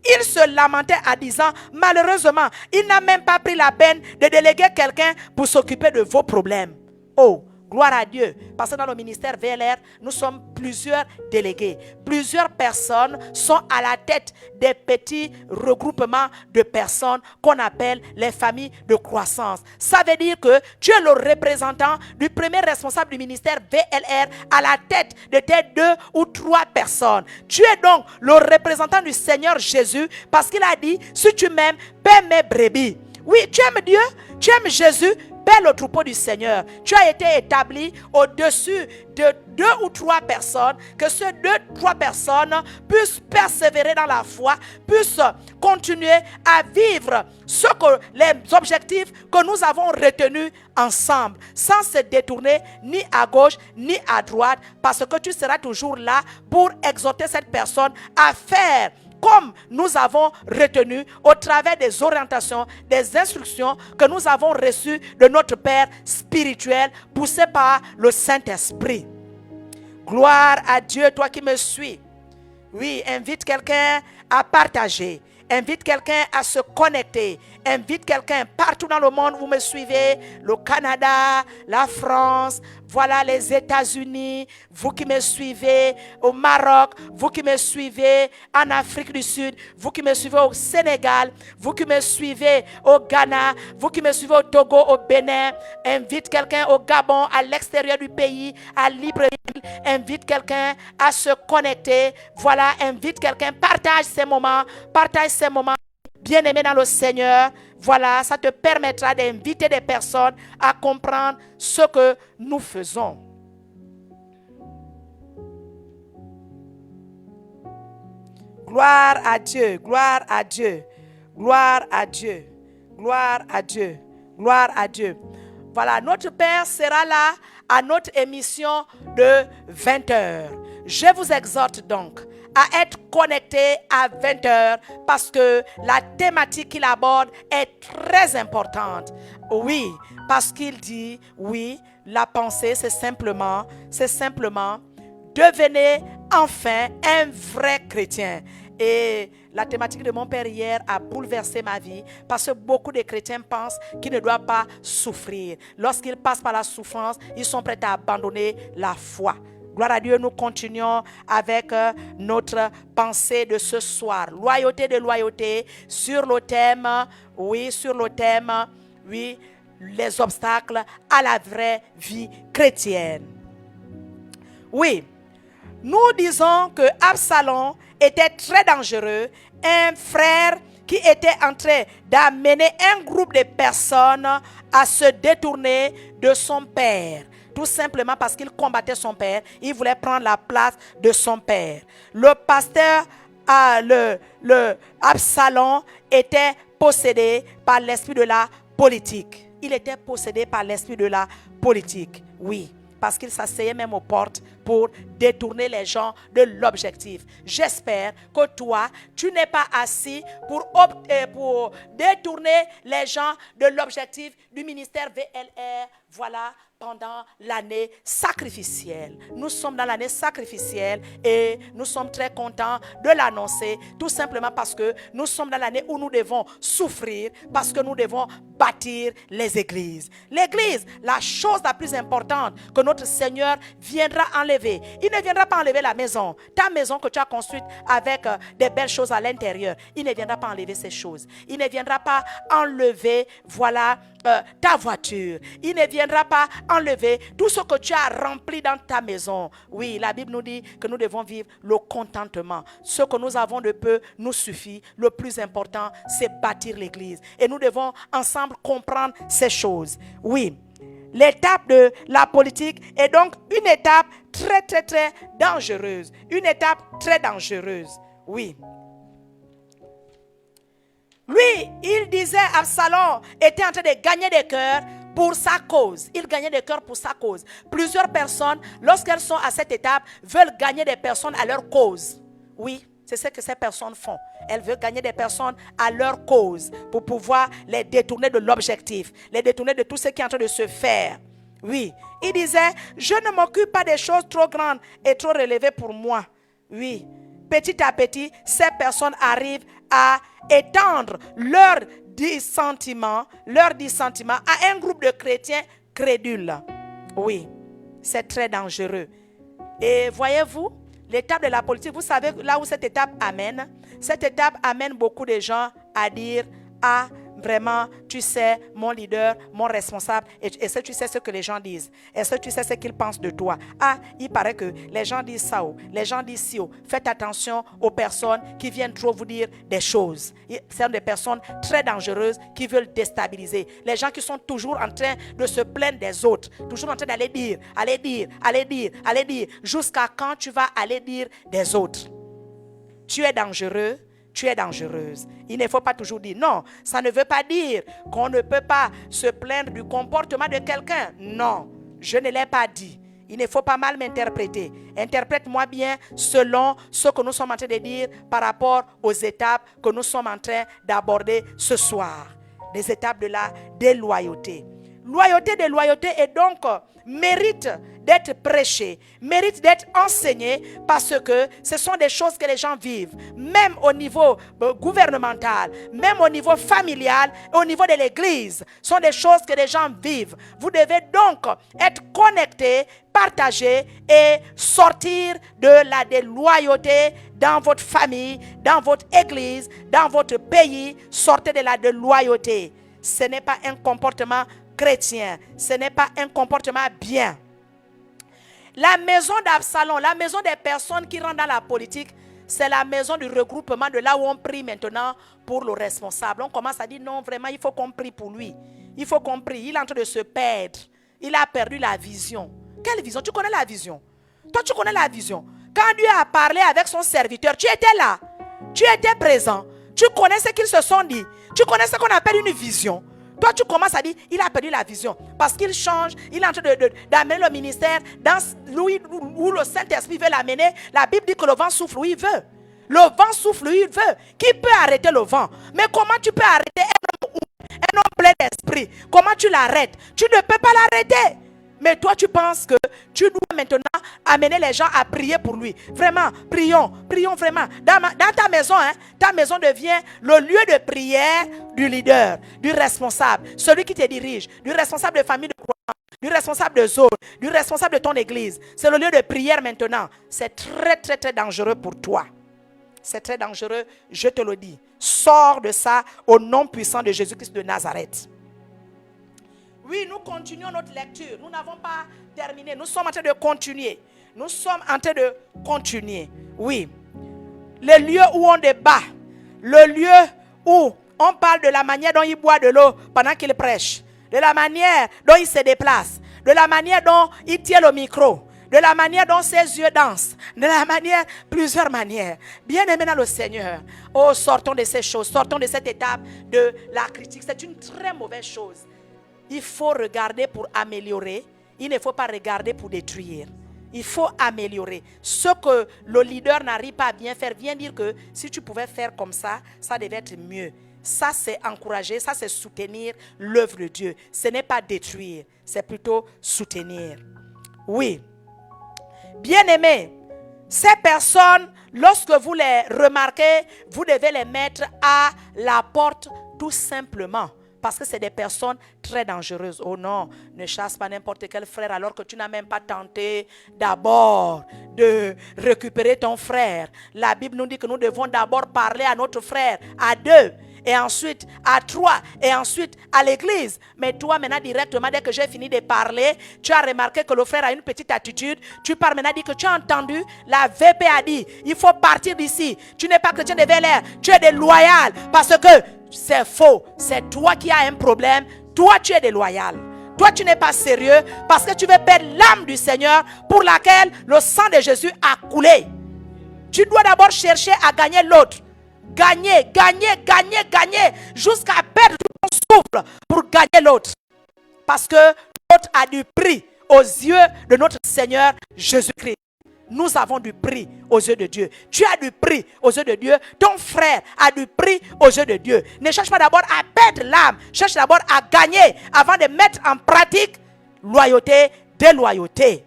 Il se lamentait en disant, malheureusement, il n'a même pas pris la peine de déléguer quelqu'un pour s'occuper de vos problèmes. Oh, gloire à Dieu. Parce que dans le ministère VLR, nous sommes plusieurs délégués. Plusieurs personnes sont à la tête des petits regroupements de personnes qu'on appelle les familles de croissance. Ça veut dire que tu es le représentant du premier responsable du ministère VLR à la tête de tes 2 ou 3 personnes. Tu es donc le représentant du Seigneur Jésus parce qu'il a dit, si tu m'aimes, paie mes brebis. Oui, tu aimes Dieu, tu aimes Jésus, paie le troupeau du Seigneur. Tu as été établi au-dessus de 2 ou 3 personnes, que ces 2 ou 3 personnes puissent persévérer dans la foi, puissent continuer à vivre les objectifs que nous avons retenus ensemble, sans se détourner ni à gauche ni à droite, parce que tu seras toujours là pour exhorter cette personne à faire comme nous avons retenu au travers des orientations, des instructions que nous avons reçues de notre Père spirituel, poussé par le Saint-Esprit. Gloire à Dieu, toi qui me suis. Oui, invite quelqu'un à partager. Invite quelqu'un à se connecter. Invite quelqu'un partout dans le monde, vous me suivez, le Canada, la France, voilà les États-Unis, vous qui me suivez au Maroc, vous qui me suivez en Afrique du Sud, vous qui me suivez au Sénégal, vous qui me suivez au Ghana, vous qui me suivez au Togo, au Bénin, invite quelqu'un au Gabon, à l'extérieur du pays, à Libreville, invite quelqu'un à se connecter, voilà, invite quelqu'un, partage ces moments, bien-aimé dans le Seigneur, voilà, ça te permettra d'inviter des personnes à comprendre ce que nous faisons. Gloire à Dieu, gloire à Dieu, gloire à Dieu, gloire à Dieu, gloire à Dieu. Voilà, notre Père sera là à notre émission de 20h. Je vous exhorte donc à être connecté à 20h parce que la thématique qu'il aborde est très importante. Oui, parce qu'il dit, oui, la pensée c'est simplement, devenez enfin un vrai chrétien. Et la thématique de mon père hier a bouleversé ma vie parce que beaucoup de chrétiens pensent qu'ils ne doivent pas souffrir. Lorsqu'ils passent par la souffrance, ils sont prêts à abandonner la foi. Gloire à Dieu, nous continuons avec notre pensée de ce soir. Loyauté de loyauté sur le thème, les obstacles à la vraie vie chrétienne. Oui, nous disons que Absalom était très dangereux, un frère qui était en train d'amener un groupe de personnes à se détourner de son père. Tout simplement parce qu'il combattait son père. Il voulait prendre la place de son père. Le pasteur, le Absalom, était possédé par l'esprit de la politique. Il était possédé par l'esprit de la politique. Oui, parce qu'il s'asseyait même aux portes pour détourner les gens de l'objectif. J'espère que toi, tu n'es pas assis pour détourner les gens de l'objectif du ministère VLR. Voilà. pendant l'année sacrificielle. Nous sommes dans l'année sacrificielle et nous sommes très contents de l'annoncer, tout simplement parce que nous sommes dans l'année où nous devons souffrir, parce que nous devons bâtir les églises. L'église, la chose la plus importante que notre Seigneur viendra enlever. Il ne viendra pas enlever la maison, ta maison que tu as construite avec des belles choses à l'intérieur. Il ne viendra pas enlever ces choses. Il ne viendra pas enlever, voilà, ta voiture. Il ne viendra pas enlever tout ce que tu as rempli dans ta maison. Oui, la Bible nous dit que nous devons vivre le contentement. Ce que nous avons de peu nous suffit. Le plus important, c'est bâtir l'église. Et nous devons ensemble comprendre ces choses. Oui, l'étape de la politique est donc une étape très, très, très dangereuse. Une étape très dangereuse. Oui. Lui, il disait, Absalom était en train de gagner des cœurs pour sa cause. Il gagnait des cœurs pour sa cause. Plusieurs personnes, lorsqu'elles sont à cette étape, veulent gagner des personnes à leur cause. Oui, c'est ce que ces personnes font. Elles veulent gagner des personnes à leur cause pour pouvoir les détourner de l'objectif, les détourner de tout ce qui est en train de se faire. Oui, il disait, je ne m'occupe pas des choses trop grandes et trop relevées pour moi. Oui, petit à petit, ces personnes arrivent à étendre leur dissentiment à un groupe de chrétiens crédules. Oui, c'est très dangereux. Et voyez-vous, l'étape de la politique, vous savez là où cette étape amène? Cette étape amène beaucoup de gens à dire, ah, vraiment, tu sais, mon leader, mon responsable, est-ce que tu sais ce que les gens disent? Est-ce que tu sais ce qu'ils pensent de toi? Ah, il paraît que les gens disent ça, les gens disent ci. Faites attention aux personnes qui viennent trop vous dire des choses. Ce sont des personnes très dangereuses qui veulent déstabiliser. Les gens qui sont toujours en train de se plaindre des autres, toujours en train d'aller dire, jusqu'à quand tu vas aller dire des autres. Tu es dangereux. Tu es dangereuse. Il ne faut pas toujours dire non. Ça ne veut pas dire qu'on ne peut pas se plaindre du comportement de quelqu'un. Non, je ne l'ai pas dit. Il ne faut pas mal m'interpréter. Interprète-moi bien selon ce que nous sommes en train de dire par rapport aux étapes que nous sommes en train d'aborder ce soir. Les étapes de la déloyauté. Déloyauté est donc mérite d'être prêché, mérite d'être enseigné parce que ce sont des choses que les gens vivent, même au niveau gouvernemental, même au niveau familial, au niveau de l'église. Ce sont des choses que les gens vivent. Vous devez donc être connecté, partager et sortir de la déloyauté dans votre famille, dans votre église, dans votre pays. Sortez de la déloyauté. Ce n'est pas un comportement chrétien, ce n'est pas un comportement bien. La maison d'Absalom, la maison des personnes qui rentrent dans la politique, c'est la maison du regroupement de là où on prie maintenant pour le responsable. On commence à dire non, vraiment, il faut qu'on prie pour lui. Il faut qu'on prie. Il est en train de se perdre. Il a perdu la vision. Quelle vision? Tu connais la vision? Toi, tu connais la vision. Quand Dieu a parlé avec son serviteur, tu étais là. Tu étais présent. Tu connais ce qu'ils se sont dit. Tu connais ce qu'on appelle une vision. Toi, tu commences à dire, il a perdu la vision. Parce qu'il change, il est en train d'amener le ministère dans où le Saint-Esprit veut l'amener. La Bible dit que le vent souffle où il veut. Le vent souffle où il veut. Qui peut arrêter le vent? Mais comment tu peux arrêter un homme plein d'esprit? Comment tu l'arrêtes? Tu ne peux pas l'arrêter. Mais toi, tu penses que tu dois maintenant amener les gens à prier pour lui. Vraiment, prions vraiment. Dans ta maison, ta maison devient le lieu de prière du leader, du responsable, celui qui te dirige, du responsable de famille de croyants, du responsable de zone, du responsable de ton église. C'est le lieu de prière maintenant. C'est très, très, très dangereux pour toi. C'est très dangereux, je te le dis. Sors de ça au nom puissant de Jésus-Christ de Nazareth. Oui, nous continuons notre lecture. Nous n'avons pas terminé. Nous sommes en train de continuer. Oui. Le lieu où on débat. Le lieu où on parle de la manière dont il boit de l'eau pendant qu'il prêche. De la manière dont il se déplace. De la manière dont il tient le micro. De la manière dont ses yeux dansent. De la manière, plusieurs manières. Bien-aimés dans le Seigneur. Oh, sortons de ces choses. Sortons de cette étape de la critique. C'est une très mauvaise chose. Il faut regarder pour améliorer. Il ne faut pas regarder pour détruire. Il faut améliorer. Ce que le leader n'arrive pas à bien faire, viens dire que si tu pouvais faire comme ça, ça devait être mieux. Ça, c'est encourager, ça, c'est soutenir l'œuvre de Dieu. Ce n'est pas détruire, c'est plutôt soutenir. Oui. Bien-aimés, ces personnes, lorsque vous les remarquez, vous devez les mettre à la porte tout simplement. Parce que c'est des personnes très dangereuses. Oh non, ne chasse pas n'importe quel frère alors que tu n'as même pas tenté d'abord de récupérer ton frère. La Bible nous dit que nous devons d'abord parler à notre frère, à 2, et ensuite à 3, et ensuite à l'église. Mais toi maintenant directement, dès que j'ai fini de parler, tu as remarqué que le frère a une petite attitude. Tu parles maintenant, dit que tu as entendu, la VP a dit, il faut partir d'ici. Tu n'es pas chrétien de Bel-Air, tu es déloyal parce que c'est faux. C'est toi qui as un problème. Toi, tu es déloyal. Toi, tu n'es pas sérieux parce que tu veux perdre l'âme du Seigneur pour laquelle le sang de Jésus a coulé. Tu dois d'abord chercher à gagner l'autre. Gagner, gagner, gagner, gagner jusqu'à perdre ton souffle pour gagner l'autre. Parce que l'autre a du prix aux yeux de notre Seigneur Jésus-Christ. Nous avons du prix aux yeux de Dieu. Tu as du prix aux yeux de Dieu. Ton frère a du prix aux yeux de Dieu. Ne cherche pas d'abord à perdre l'âme. Cherche d'abord à gagner avant de mettre en pratique loyauté, déloyauté.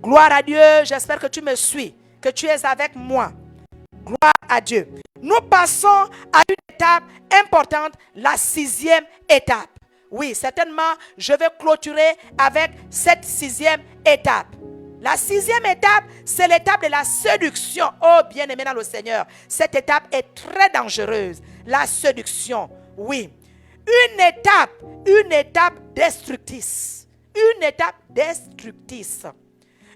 Gloire à Dieu. J'espère que tu me suis, que tu es avec moi. Gloire à Dieu. Nous passons à une étape importante, la 6e étape. Oui, certainement, je vais clôturer avec cette 6e étape. La 6e étape, c'est l'étape de la séduction. Oh, bien-aimé dans le Seigneur, cette étape est très dangereuse. La séduction, oui. Une étape destructrice. Une étape destructrice.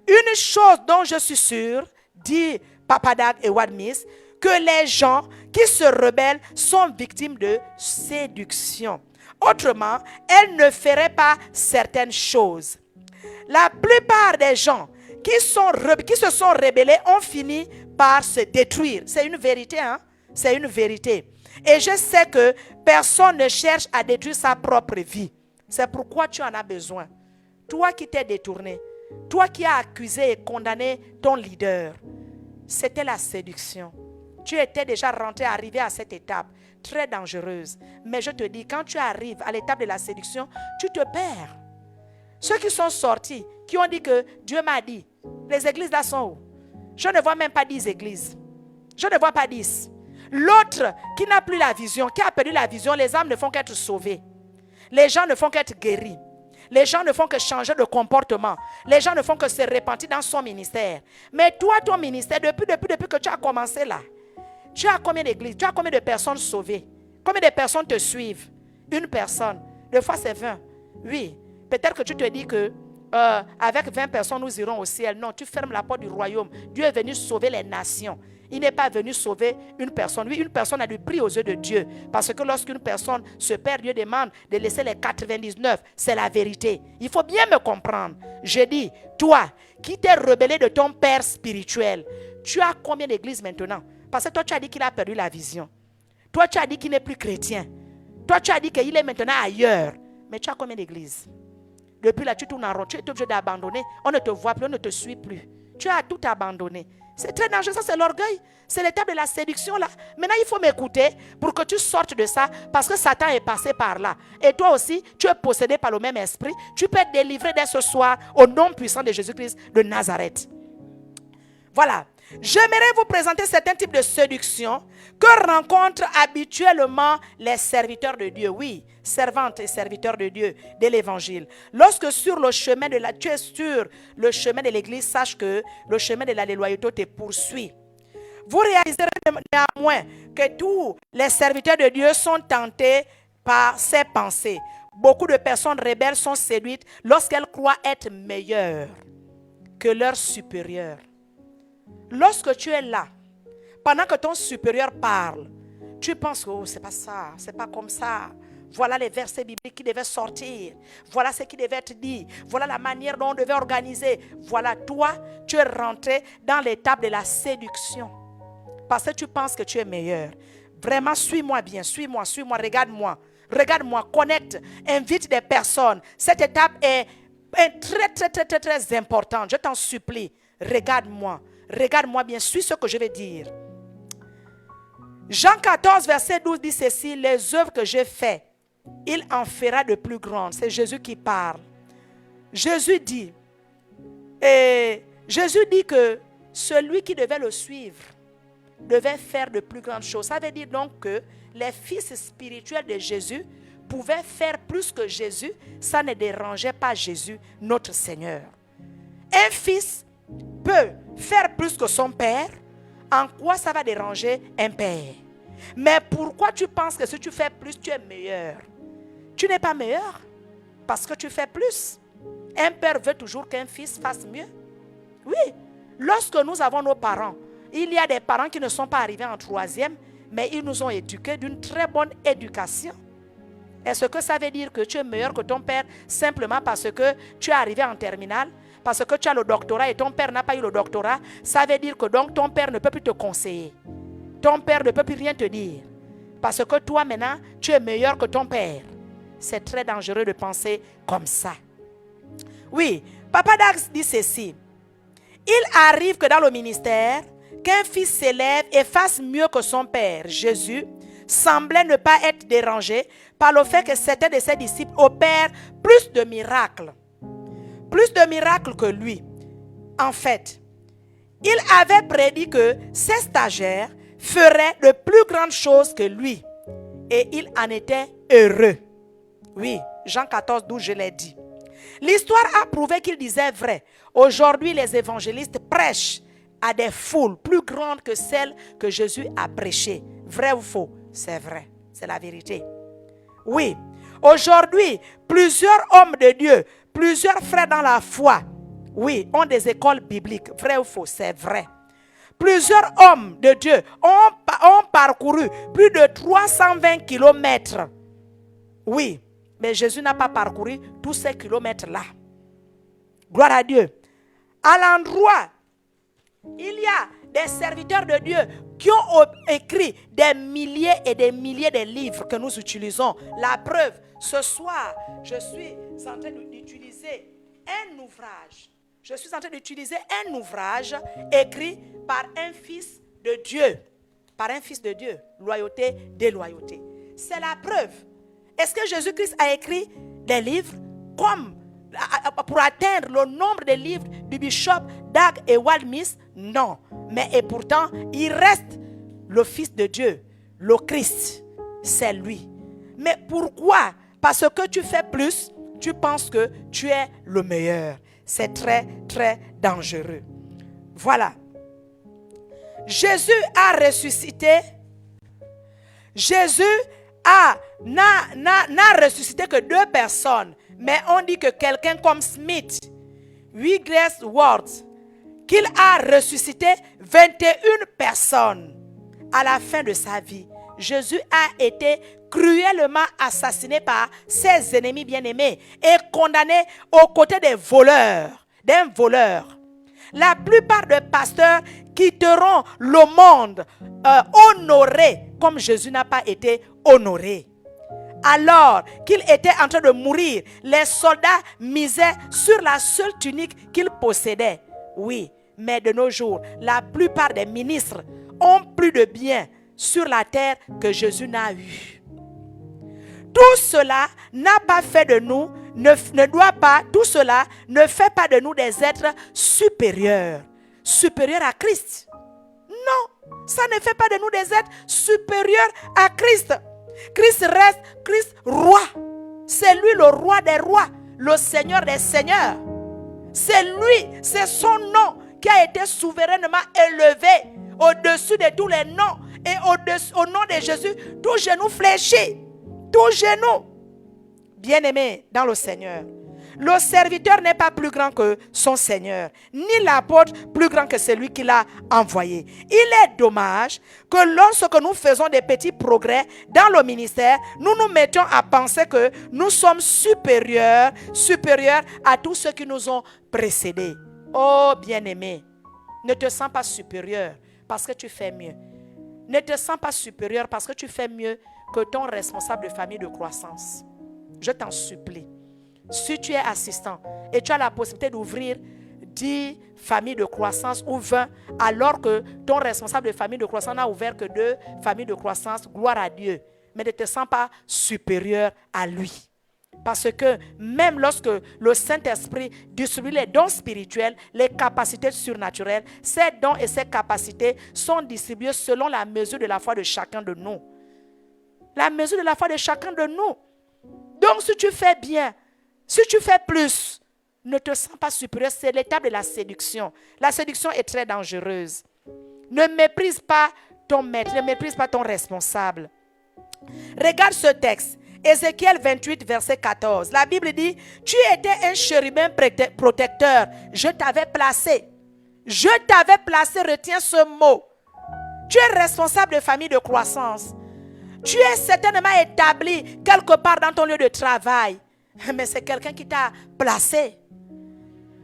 Une chose dont je suis sûr, dit Papa Dag et Wadmis, que les gens qui se rebellent sont victimes de séduction. Autrement, elles ne feraient pas certaines choses. La plupart des gens qui se sont rebellés ont fini par se détruire. C'est une vérité, hein? C'est une vérité. Et je sais que personne ne cherche à détruire sa propre vie. C'est pourquoi tu en as besoin. Toi qui t'es détourné, toi qui as accusé et condamné ton leader, c'était la séduction. Tu étais déjà arrivé à cette étape très dangereuse. Mais je te dis, quand tu arrives à l'étape de la séduction, tu te perds. Ceux qui sont sortis, qui ont dit que Dieu m'a dit, les églises là sont où? Je ne vois même pas 10 églises. Je ne vois pas 10. L'autre qui n'a plus la vision, qui a perdu la vision, les âmes ne font qu'être sauvées. Les gens ne font qu'être guéris. Les gens ne font que changer de comportement. Les gens ne font que se repentir dans son ministère. Mais toi, ton ministère, depuis que tu as commencé là, tu as combien d'églises? Tu as combien de personnes sauvées? Combien de personnes te suivent? Une personne. Deux fois c'est 20. Oui. Peut-être que tu te dis que avec 20 personnes, nous irons au ciel. Non, tu fermes la porte du royaume. Dieu est venu sauver les nations. Il n'est pas venu sauver une personne. Oui, une personne a du prix aux yeux de Dieu. Parce que lorsqu'une personne se perd, Dieu demande de laisser les 99. C'est la vérité. Il faut bien me comprendre. Je dis, toi, qui t'es rebellé de ton père spirituel, tu as combien d'églises maintenant? Parce que toi, tu as dit qu'il a perdu la vision. Toi, tu as dit qu'il n'est plus chrétien. Toi, tu as dit qu'il est maintenant ailleurs. Mais tu as combien d'églises? Depuis là, tu tournes en rond, tu es obligé d'abandonner. On ne te voit plus, on ne te suit plus. Tu as tout abandonné. C'est très dangereux, ça c'est l'orgueil. C'est l'étape de la séduction là. Maintenant, il faut m'écouter pour que tu sortes de ça parce que Satan est passé par là. Et toi aussi, tu es possédé par le même esprit. Tu peux être délivré dès ce soir au nom puissant de Jésus-Christ de Nazareth. Voilà. J'aimerais vous présenter certains types de séduction que rencontrent habituellement les serviteurs de Dieu. Oui, servantes et serviteurs de Dieu de l'évangile. Lorsque sur le chemin de tu es sur le chemin de l'église, sache que le chemin de la déloyauté te poursuit. Vous réaliserez néanmoins que tous les serviteurs de Dieu sont tentés par ces pensées. Beaucoup de personnes rebelles sont séduites lorsqu'elles croient être meilleures que leurs supérieurs. Lorsque tu es là, pendant que ton supérieur parle, tu penses que oh, c'est pas ça, c'est pas comme ça. Voilà les versets bibliques qui devaient sortir. Voilà ce qui devait être dit. Voilà la manière dont on devait organiser. Voilà, toi, tu es rentré dans l'étape de la séduction. Parce que tu penses que tu es meilleur. Vraiment, suis-moi bien, suis-moi, regarde-moi. Regarde-moi, connecte, invite des personnes. Cette étape est très importante. Je t'en supplie, regarde-moi. Regarde-moi bien, suis ce que je vais dire. Jean 14, verset 12 dit ceci, les œuvres que j'ai faites, il en fera de plus grandes. C'est Jésus qui parle. Jésus dit que celui qui devait le suivre devait faire de plus grandes choses. Ça veut dire donc que les fils spirituels de Jésus pouvaient faire plus que Jésus. Ça ne dérangeait pas Jésus, notre Seigneur. Un fils peut faire plus que son père. En quoi ça va déranger un père? Mais pourquoi tu penses que si tu fais plus, tu es meilleur? Tu n'es pas meilleur parce que tu fais plus. Un père veut toujours qu'un fils fasse mieux. Oui, lorsque nous avons nos parents, il y a des parents qui ne sont pas arrivés en 3e, mais ils nous ont éduqués d'une très bonne éducation. Est-ce que ça veut dire que tu es meilleur que ton père simplement parce que tu es arrivé en terminale? Parce que tu as le doctorat et ton père n'a pas eu le doctorat? Ça veut dire que donc ton père ne peut plus te conseiller. Ton père ne peut plus rien te dire. Parce que toi maintenant, tu es meilleur que ton père. C'est très dangereux de penser comme ça. Oui, Papa Dax dit ceci. Il arrive que dans le ministère, qu'un fils s'élève et fasse mieux que son père, Jésus, semblait ne pas être dérangé par le fait que certains de ses disciples opèrent plus de miracles. Plus de miracles que lui. En fait, il avait prédit que ses stagiaires feraient de plus grandes choses que lui. Et il en était heureux. Oui, Jean 14, 12, je l'ai dit. L'histoire a prouvé qu'il disait vrai. Aujourd'hui, les évangélistes prêchent à des foules plus grandes que celles que Jésus a prêchées. Vrai ou faux? C'est vrai. C'est la vérité. Oui. Aujourd'hui, plusieurs hommes de Dieu, plusieurs frères dans la foi, oui, ont des écoles bibliques. Vrai ou faux? C'est vrai. Plusieurs hommes de Dieu ont parcouru plus de 320 kilomètres. Oui, mais Jésus n'a pas parcouru tous ces kilomètres-là. Gloire à Dieu. À l'endroit, il y a des serviteurs de Dieu qui ont écrit des milliers et des milliers de livres que nous utilisons. La preuve, ce soir, je suis en train d'utiliser un ouvrage. Je suis en train d'utiliser un ouvrage écrit par un fils de Dieu. Par un fils de Dieu. Loyauté, déloyauté. C'est la preuve. Est-ce que Jésus-Christ a écrit des livres comme pour atteindre le nombre de livres du bishop Dag et Waldmis? Non. Mais et pourtant, il reste le Fils de Dieu, le Christ. C'est lui. Mais pourquoi? Parce que tu fais plus, tu penses que tu es le meilleur. C'est très, très dangereux. Voilà. Jésus a ressuscité. Jésus n'a ressuscité que 2 personnes. Mais on dit que quelqu'un comme Smith, Wigglesworth, qu'il a ressuscité 21 personnes à la fin de sa vie. Jésus a été cruellement assassiné par ses ennemis bien-aimés et condamné aux côtés des voleurs, d'un voleur. La plupart des pasteurs quitteront le monde honorés comme Jésus n'a pas été honoré. Alors qu'il était en train de mourir, les soldats misaient sur la seule tunique qu'ils possédaient. Oui, mais de nos jours, la plupart des ministres ont plus de biens sur la terre que Jésus n'a eu. Tout cela n'a pas fait de nous, tout cela ne fait pas de nous des êtres supérieurs à Christ. Non, ça ne fait pas de nous des êtres supérieurs à Christ. Christ reste Christ roi. C'est lui le roi des rois, le Seigneur des seigneurs. C'est lui, c'est son nom qui a été souverainement élevé au-dessus de tous les noms. Et au nom de Jésus, tout genou fléchit, tout genou. Bien-aimé dans le Seigneur, le serviteur n'est pas plus grand que son Seigneur, ni l'apôtre plus grand que celui qui l'a envoyé. Il est dommage que lorsque nous faisons des petits progrès dans le ministère, nous nous mettions à penser que nous sommes supérieurs à tous ceux qui nous ont précédés. Oh bien-aimé, ne te sens pas supérieur parce que tu fais mieux. Ne te sens pas supérieur parce que tu fais mieux que ton responsable de famille de croissance. Je t'en supplie. Si tu es assistant et tu as la possibilité d'ouvrir 10 familles de croissance ou 20, alors que ton responsable de famille de croissance n'a ouvert que 2 familles de croissance, gloire à Dieu. Mais ne te sens pas supérieur à lui. Parce que même lorsque le Saint-Esprit distribue les dons spirituels, les capacités surnaturelles, ces dons et ces capacités sont distribués selon la mesure de la foi de chacun de nous. La mesure de la foi de chacun de nous. Donc si tu fais bien, si tu fais plus, ne te sens pas supérieur. C'est l'étape de la séduction. La séduction est très dangereuse. Ne méprise pas ton maître, ne méprise pas ton responsable. Regarde ce texte. Ézéchiel 28, verset 14. La Bible dit, tu étais un chérubin protecteur. Je t'avais placé. Je t'avais placé, retiens ce mot. Tu es responsable de famille de croissance. Tu es certainement établi quelque part dans ton lieu de travail. Mais c'est quelqu'un qui t'a placé.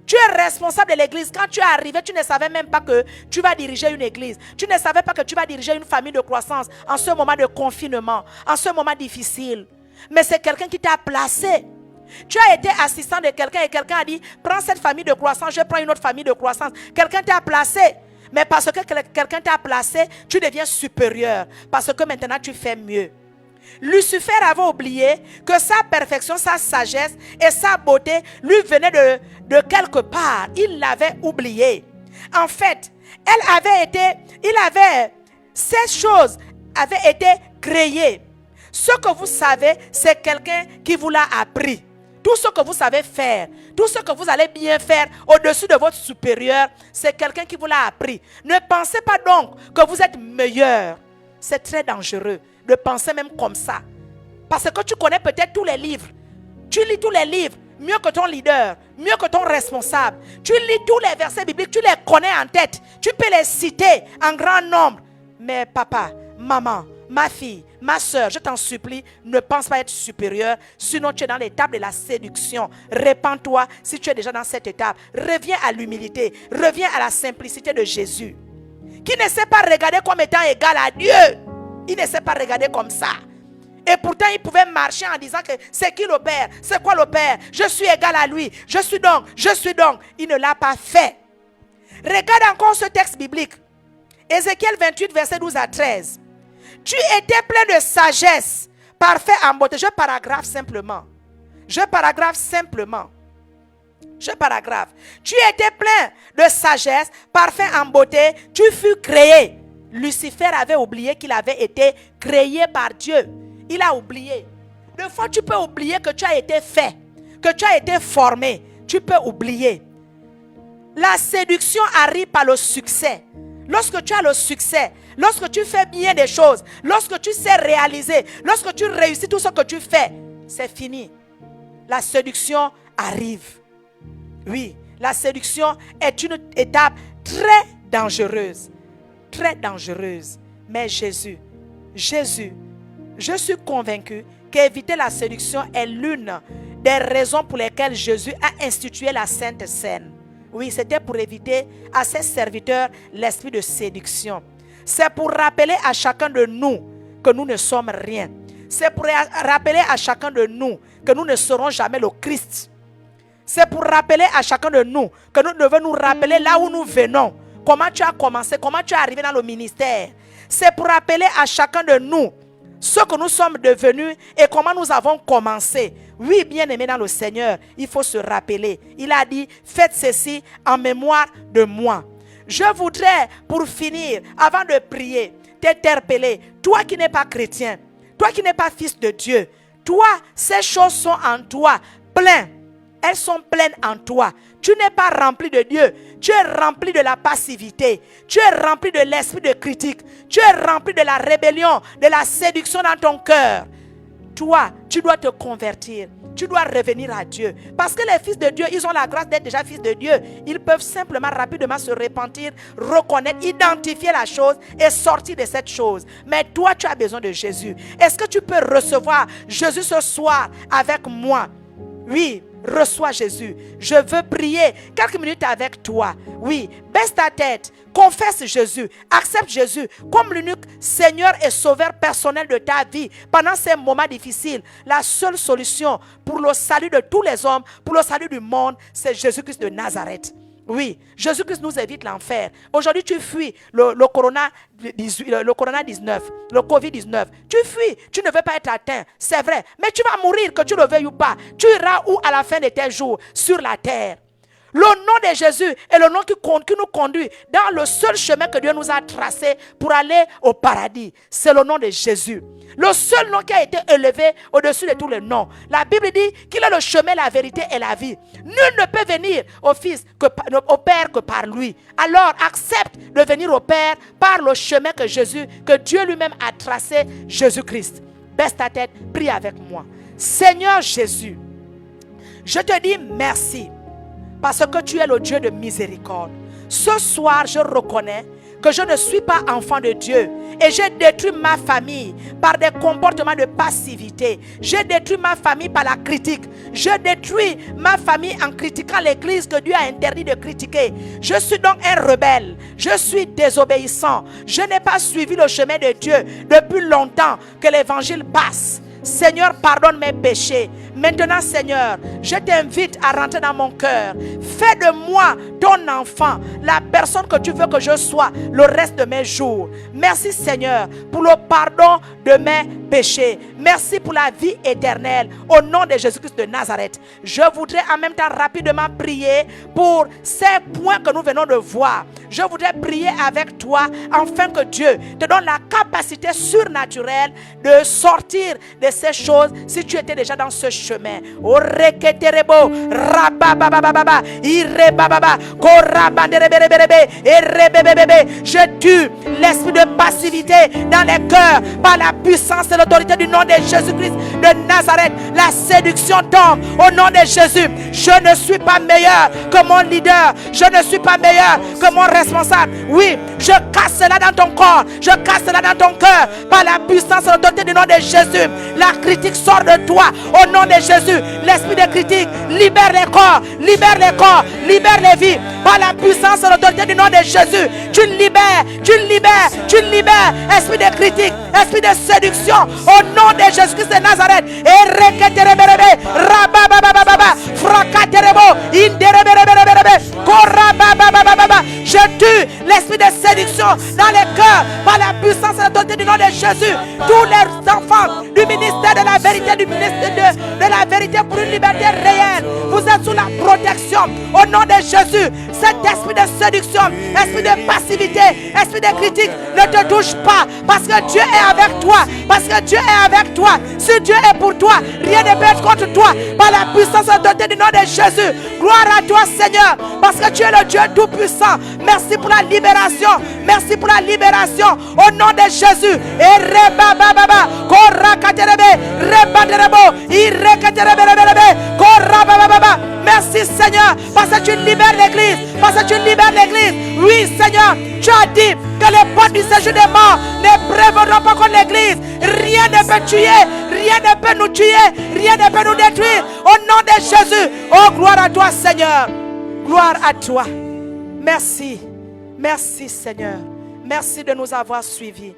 Tu es responsable de l'église. Quand tu es arrivé, tu ne savais même pas que tu vas diriger une église. Tu ne savais pas que tu vas diriger une famille de croissance en ce moment de confinement, en ce moment difficile. Mais c'est quelqu'un qui t'a placé. Tu as été assistant de quelqu'un et quelqu'un a dit, prends cette famille de croissance, je prends une autre famille de croissance. Quelqu'un t'a placé. Mais parce que quelqu'un t'a placé, tu deviens supérieur. Parce que maintenant tu fais mieux. Lucifer avait oublié que sa perfection, sa sagesse et sa beauté lui venaient de quelque part. Il l'avait oublié. En fait, ces choses avaient été créées. Ce que vous savez, c'est quelqu'un qui vous l'a appris. Tout ce que vous savez faire, tout ce que vous allez bien faire au-dessus de votre supérieur, c'est quelqu'un qui vous l'a appris. Ne pensez pas donc que vous êtes meilleur. C'est très dangereux de penser même comme ça. Parce que tu connais peut-être tous les livres. Tu lis tous les livres mieux que ton leader, mieux que ton responsable. Tu lis tous les versets bibliques, tu les connais en tête. Tu peux les citer en grand nombre. Mais papa, maman, ma fille, ma soeur, je t'en supplie, ne pense pas être supérieur. Sinon, tu es dans l'étape de la séduction. Répands-toi si tu es déjà dans cette étape. Reviens à l'humilité. Reviens à la simplicité de Jésus. Qui ne sait pas regarder comme étant égal à Dieu. Il ne sait pas regarder comme ça. Et pourtant, il pouvait marcher en disant que c'est qui le Père? C'est quoi le Père? Je suis égal à lui. Je suis donc. Il ne l'a pas fait. Regarde encore ce texte biblique. Ézéchiel 28, verset 12 à 13. Tu étais plein de sagesse, parfait en beauté. Je paragraphe simplement. Tu étais plein de sagesse, parfait en beauté. Tu fus créé. Lucifer avait oublié qu'il avait été créé par Dieu. Il a oublié. Des fois, tu peux oublier que tu as été fait, que tu as été formé. Tu peux oublier. La séduction arrive par le succès. Lorsque tu as le succès, lorsque tu fais bien des choses, lorsque tu sais réaliser, lorsque tu réussis tout ce que tu fais, c'est fini. La séduction arrive. Oui, la séduction est une étape très dangereuse. Très dangereuse. Mais Jésus, je suis convaincu qu'éviter la séduction est l'une des raisons pour lesquelles Jésus a institué la Sainte Seine. Oui, c'était pour éviter à ses serviteurs l'esprit de séduction. C'est pour rappeler à chacun de nous que nous ne sommes rien. C'est pour rappeler à chacun de nous que nous ne serons jamais le Christ. C'est pour rappeler à chacun de nous que nous devons nous rappeler là où nous venons. Comment tu as commencé, comment tu es arrivé dans le ministère. C'est pour rappeler à chacun de nous ce que nous sommes devenus et comment nous avons commencé. Oui, bien-aimés dans le Seigneur, il faut se rappeler. Il a dit, faites ceci en mémoire de moi. Je voudrais, pour finir, avant de prier, t'interpeller. Toi qui n'es pas chrétien, toi qui n'es pas fils de Dieu, toi, ces choses sont en toi, plein. Elles sont pleines en toi. Tu n'es pas rempli de Dieu. Tu es rempli de la passivité. Tu es rempli de l'esprit de critique. Tu es rempli de la rébellion, de la séduction dans ton cœur. Toi, tu dois te convertir. Tu dois revenir à Dieu. Parce que les fils de Dieu, ils ont la grâce d'être déjà fils de Dieu. Ils peuvent simplement, rapidement se repentir, reconnaître, identifier la chose et sortir de cette chose. Mais toi, tu as besoin de Jésus. Est-ce que tu peux recevoir Jésus ce soir avec moi? Oui, reçois Jésus. Je veux prier quelques minutes avec toi. Oui, baisse ta tête. Confesse Jésus. Accepte Jésus comme l'unique Seigneur et Sauveur personnel de ta vie pendant ces moments difficiles. La seule solution pour le salut de tous les hommes, pour le salut du monde, c'est Jésus-Christ de Nazareth. Oui, Jésus-Christ nous évite l'enfer. Aujourd'hui, tu fuis le Corona-19, le Covid-19. Tu fuis, tu ne veux pas être atteint, c'est vrai. Mais tu vas mourir, que tu le veuilles ou pas. Tu iras où à la fin de tes jours? Sur la terre. Le nom de Jésus est le nom qui nous conduit dans le seul chemin que Dieu nous a tracé pour aller au paradis. C'est le nom de Jésus. Le seul nom qui a été élevé au-dessus de tous les noms. La Bible dit qu'il est le chemin, la vérité et la vie. Nul ne peut venir au Père que par lui. Alors accepte de venir au Père par le chemin que Dieu lui-même a tracé, Jésus-Christ. Baisse ta tête, prie avec moi. Seigneur Jésus, je te dis merci. Parce que tu es le Dieu de miséricorde. Ce soir, je reconnais que je ne suis pas enfant de Dieu. Et j'ai détruit ma famille par des comportements de passivité. J'ai détruit ma famille par la critique. Je détruis ma famille en critiquant l'église que Dieu a interdit de critiquer. Je suis donc un rebelle. Je suis désobéissant. Je n'ai pas suivi le chemin de Dieu depuis longtemps que l'évangile passe. Seigneur, pardonne mes péchés. Maintenant, Seigneur, je t'invite à rentrer dans mon cœur. Fais de moi ton enfant, la personne que tu veux que je sois le reste de mes jours. Merci, Seigneur, pour le pardon de mes péchés. Merci pour la vie éternelle. Au nom de Jésus-Christ de Nazareth, je voudrais en même temps rapidement prier pour ces points que nous venons de voir. Je voudrais prier avec toi afin que Dieu te donne la capacité surnaturelle de sortir de ces choses si tu étais déjà dans ce chemin. Je tue l'esprit de passivité dans les cœurs par la puissance et l'autorité du nom de Jésus-Christ de Nazareth. La séduction tombe au nom de Jésus. Je ne suis pas meilleur que mon leader. Je ne suis pas meilleur que mon responsable. Oui, je casse cela dans ton corps. Je casse cela dans ton cœur par la puissance et l'autorité du nom de Jésus. La critique sort de toi au nom de Jésus. L'esprit de critique libère les corps, libère les corps, libère les vies par la puissance et l'autorité du nom de Jésus. Tu libères, tu libères, tu libères. Esprit de critique, esprit de séduction au nom de Jésus-Christ de Nazareth. Et reketereberebe, rabababababa, frakaterebo, inderebereberebe, korabababababa. Je tue l'esprit de séduction dans les cœurs par la puissance et l'autorité du nom de Jésus. Tous les enfants du ministère de la vérité, du ministère de la vérité pour une liberté réelle, vous êtes sous la protection au nom de Jésus. Cet esprit de séduction, esprit de passivité, esprit de critique ne te touche pas parce que Dieu est avec toi. Parce que Dieu est avec toi. Si Dieu est pour toi, rien ne peut être contre toi. Par la puissance et l'autorité du nom de Jésus. Gloire à toi, Seigneur, parce que tu es le Dieu tout-puissant. Merci pour la libération. Merci pour la libération au nom de Jésus. Et rebababa, korakaterebe, rebanderebo, irekatereberebe, korabababa. Merci, Seigneur, parce que tu libères l'église. Parce que tu libères l'église. Oui, Seigneur, tu as dit que les portes du séjour des morts ne prévaudront pas contre l'église. Rien ne peut tuer, rien ne peut nous tuer, rien ne peut nous détruire. Au nom de Jésus. Oh, gloire à toi, Seigneur. Gloire à toi. Merci. Merci, Seigneur. Merci de nous avoir suivis.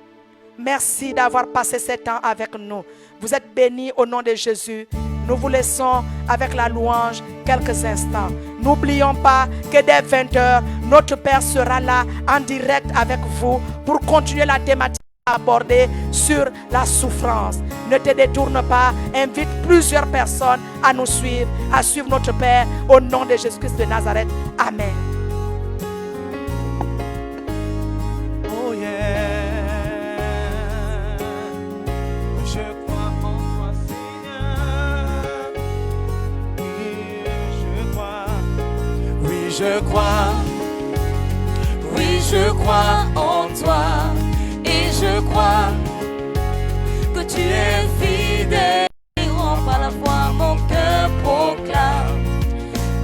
Merci d'avoir passé ce temps avec nous. Vous êtes bénis au nom de Jésus. Nous vous laissons avec la louange quelques instants. N'oublions pas que dès 20h, notre Père sera là en direct avec vous pour continuer la thématique abordée sur la souffrance. Ne te détourne pas. Invite plusieurs personnes à nous suivre, à suivre notre Père au nom de Jésus-Christ de Nazareth. Amen. Oh yeah. Je crois en toi, Seigneur. Oui, je crois. Oui, je crois en toi. Et je crois que tu es fidèle. Et par la foi, mon cœur proclame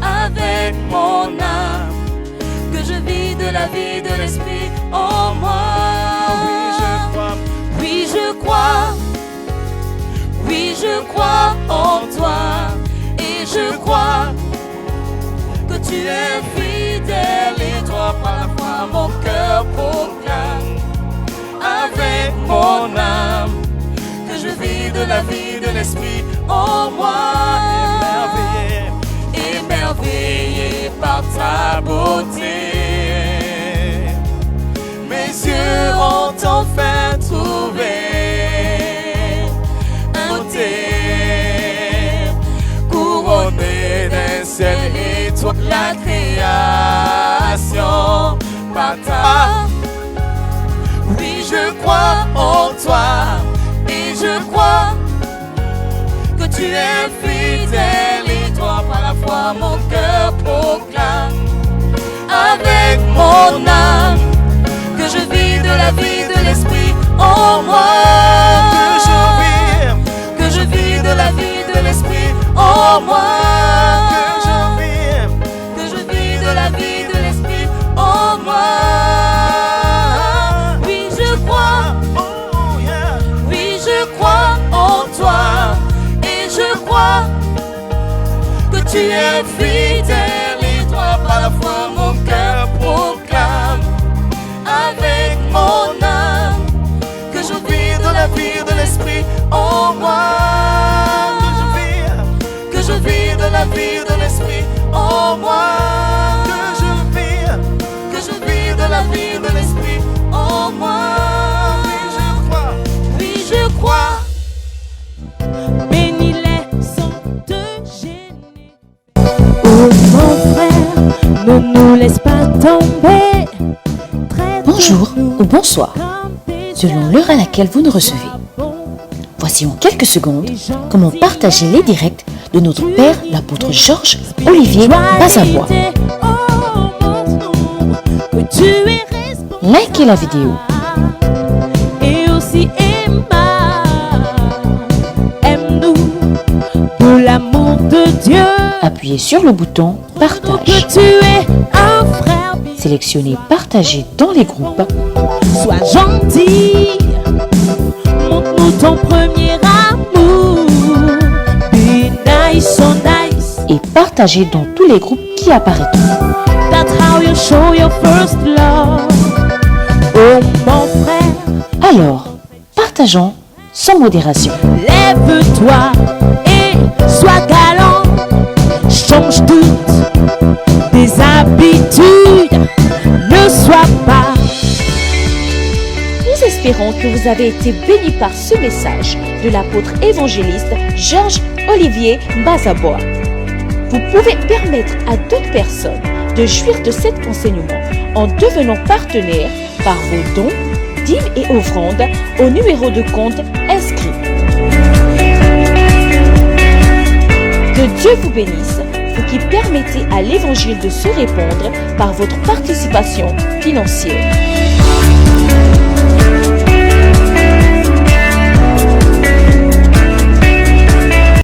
avec mon âme que je vis de la vie de l'esprit en moi. Oui, je crois. Oui, je crois. Oui, je crois en toi. Et je crois que tu es fidèle. Et toi, par la foi, mon cœur proclame avec mon âme que je vis de la vie de l'esprit en moi. Émerveillé par ta ta beauté. Mes yeux ont enfin trouvé un beauté, couronné d'un ciel étoile, la création par ta. Oui, je crois en toi et je crois que tu es fidèle et toi par la foi mon cœur proclame avec mon âme que je vis de la vie de l'esprit en moi, que je vis de la vie de l'esprit en moi, que je vis de la vie de l'esprit en moi. Oui, je crois, oui, je crois en toi et je crois que tu es fidèle et toi par la foi mon cœur proclame avec mon âme que je vis de la vie de l'esprit en moi, que je vis de la vie de l'esprit en moi, que je vis de la vie de l'esprit en moi. Oui, je crois. Bénis-les sans te gêner. Oh mon frère, ne nous laisse pas tomber. Bonjour ou bonsoir, selon l'heure à laquelle vous nous recevez. Voici en quelques secondes comment partager les directs de notre Père, l'apôtre Georges Olivier Bazabois. Likez la vidéo. Et aussi Emma, aime-nous pour l'amour de Dieu. Appuyez sur le bouton Partage. Que tu es un frère. Sélectionnez Partager dans les groupes. Sois gentil, montre-nous ton premier amour. Be nice, so nice. Et partagez dans tous les groupes qui apparaîtront. That's how you show your first love. Oh mon frère, Alors, partageons sans modération. lève-toi et sois galant. Change toutes tes habitudes. Ne sois pas. Nous espérons que vous avez été bénis par ce message de l'apôtre évangéliste Georges Olivier Bazabois. Vous pouvez permettre à d'autres personnes de jouir de cet enseignement en devenant partenaire par vos dons, dîmes et offrandes au numéro de compte inscrit. Que Dieu vous bénisse, vous qui permettez à l'évangile de se répandre par votre participation financière.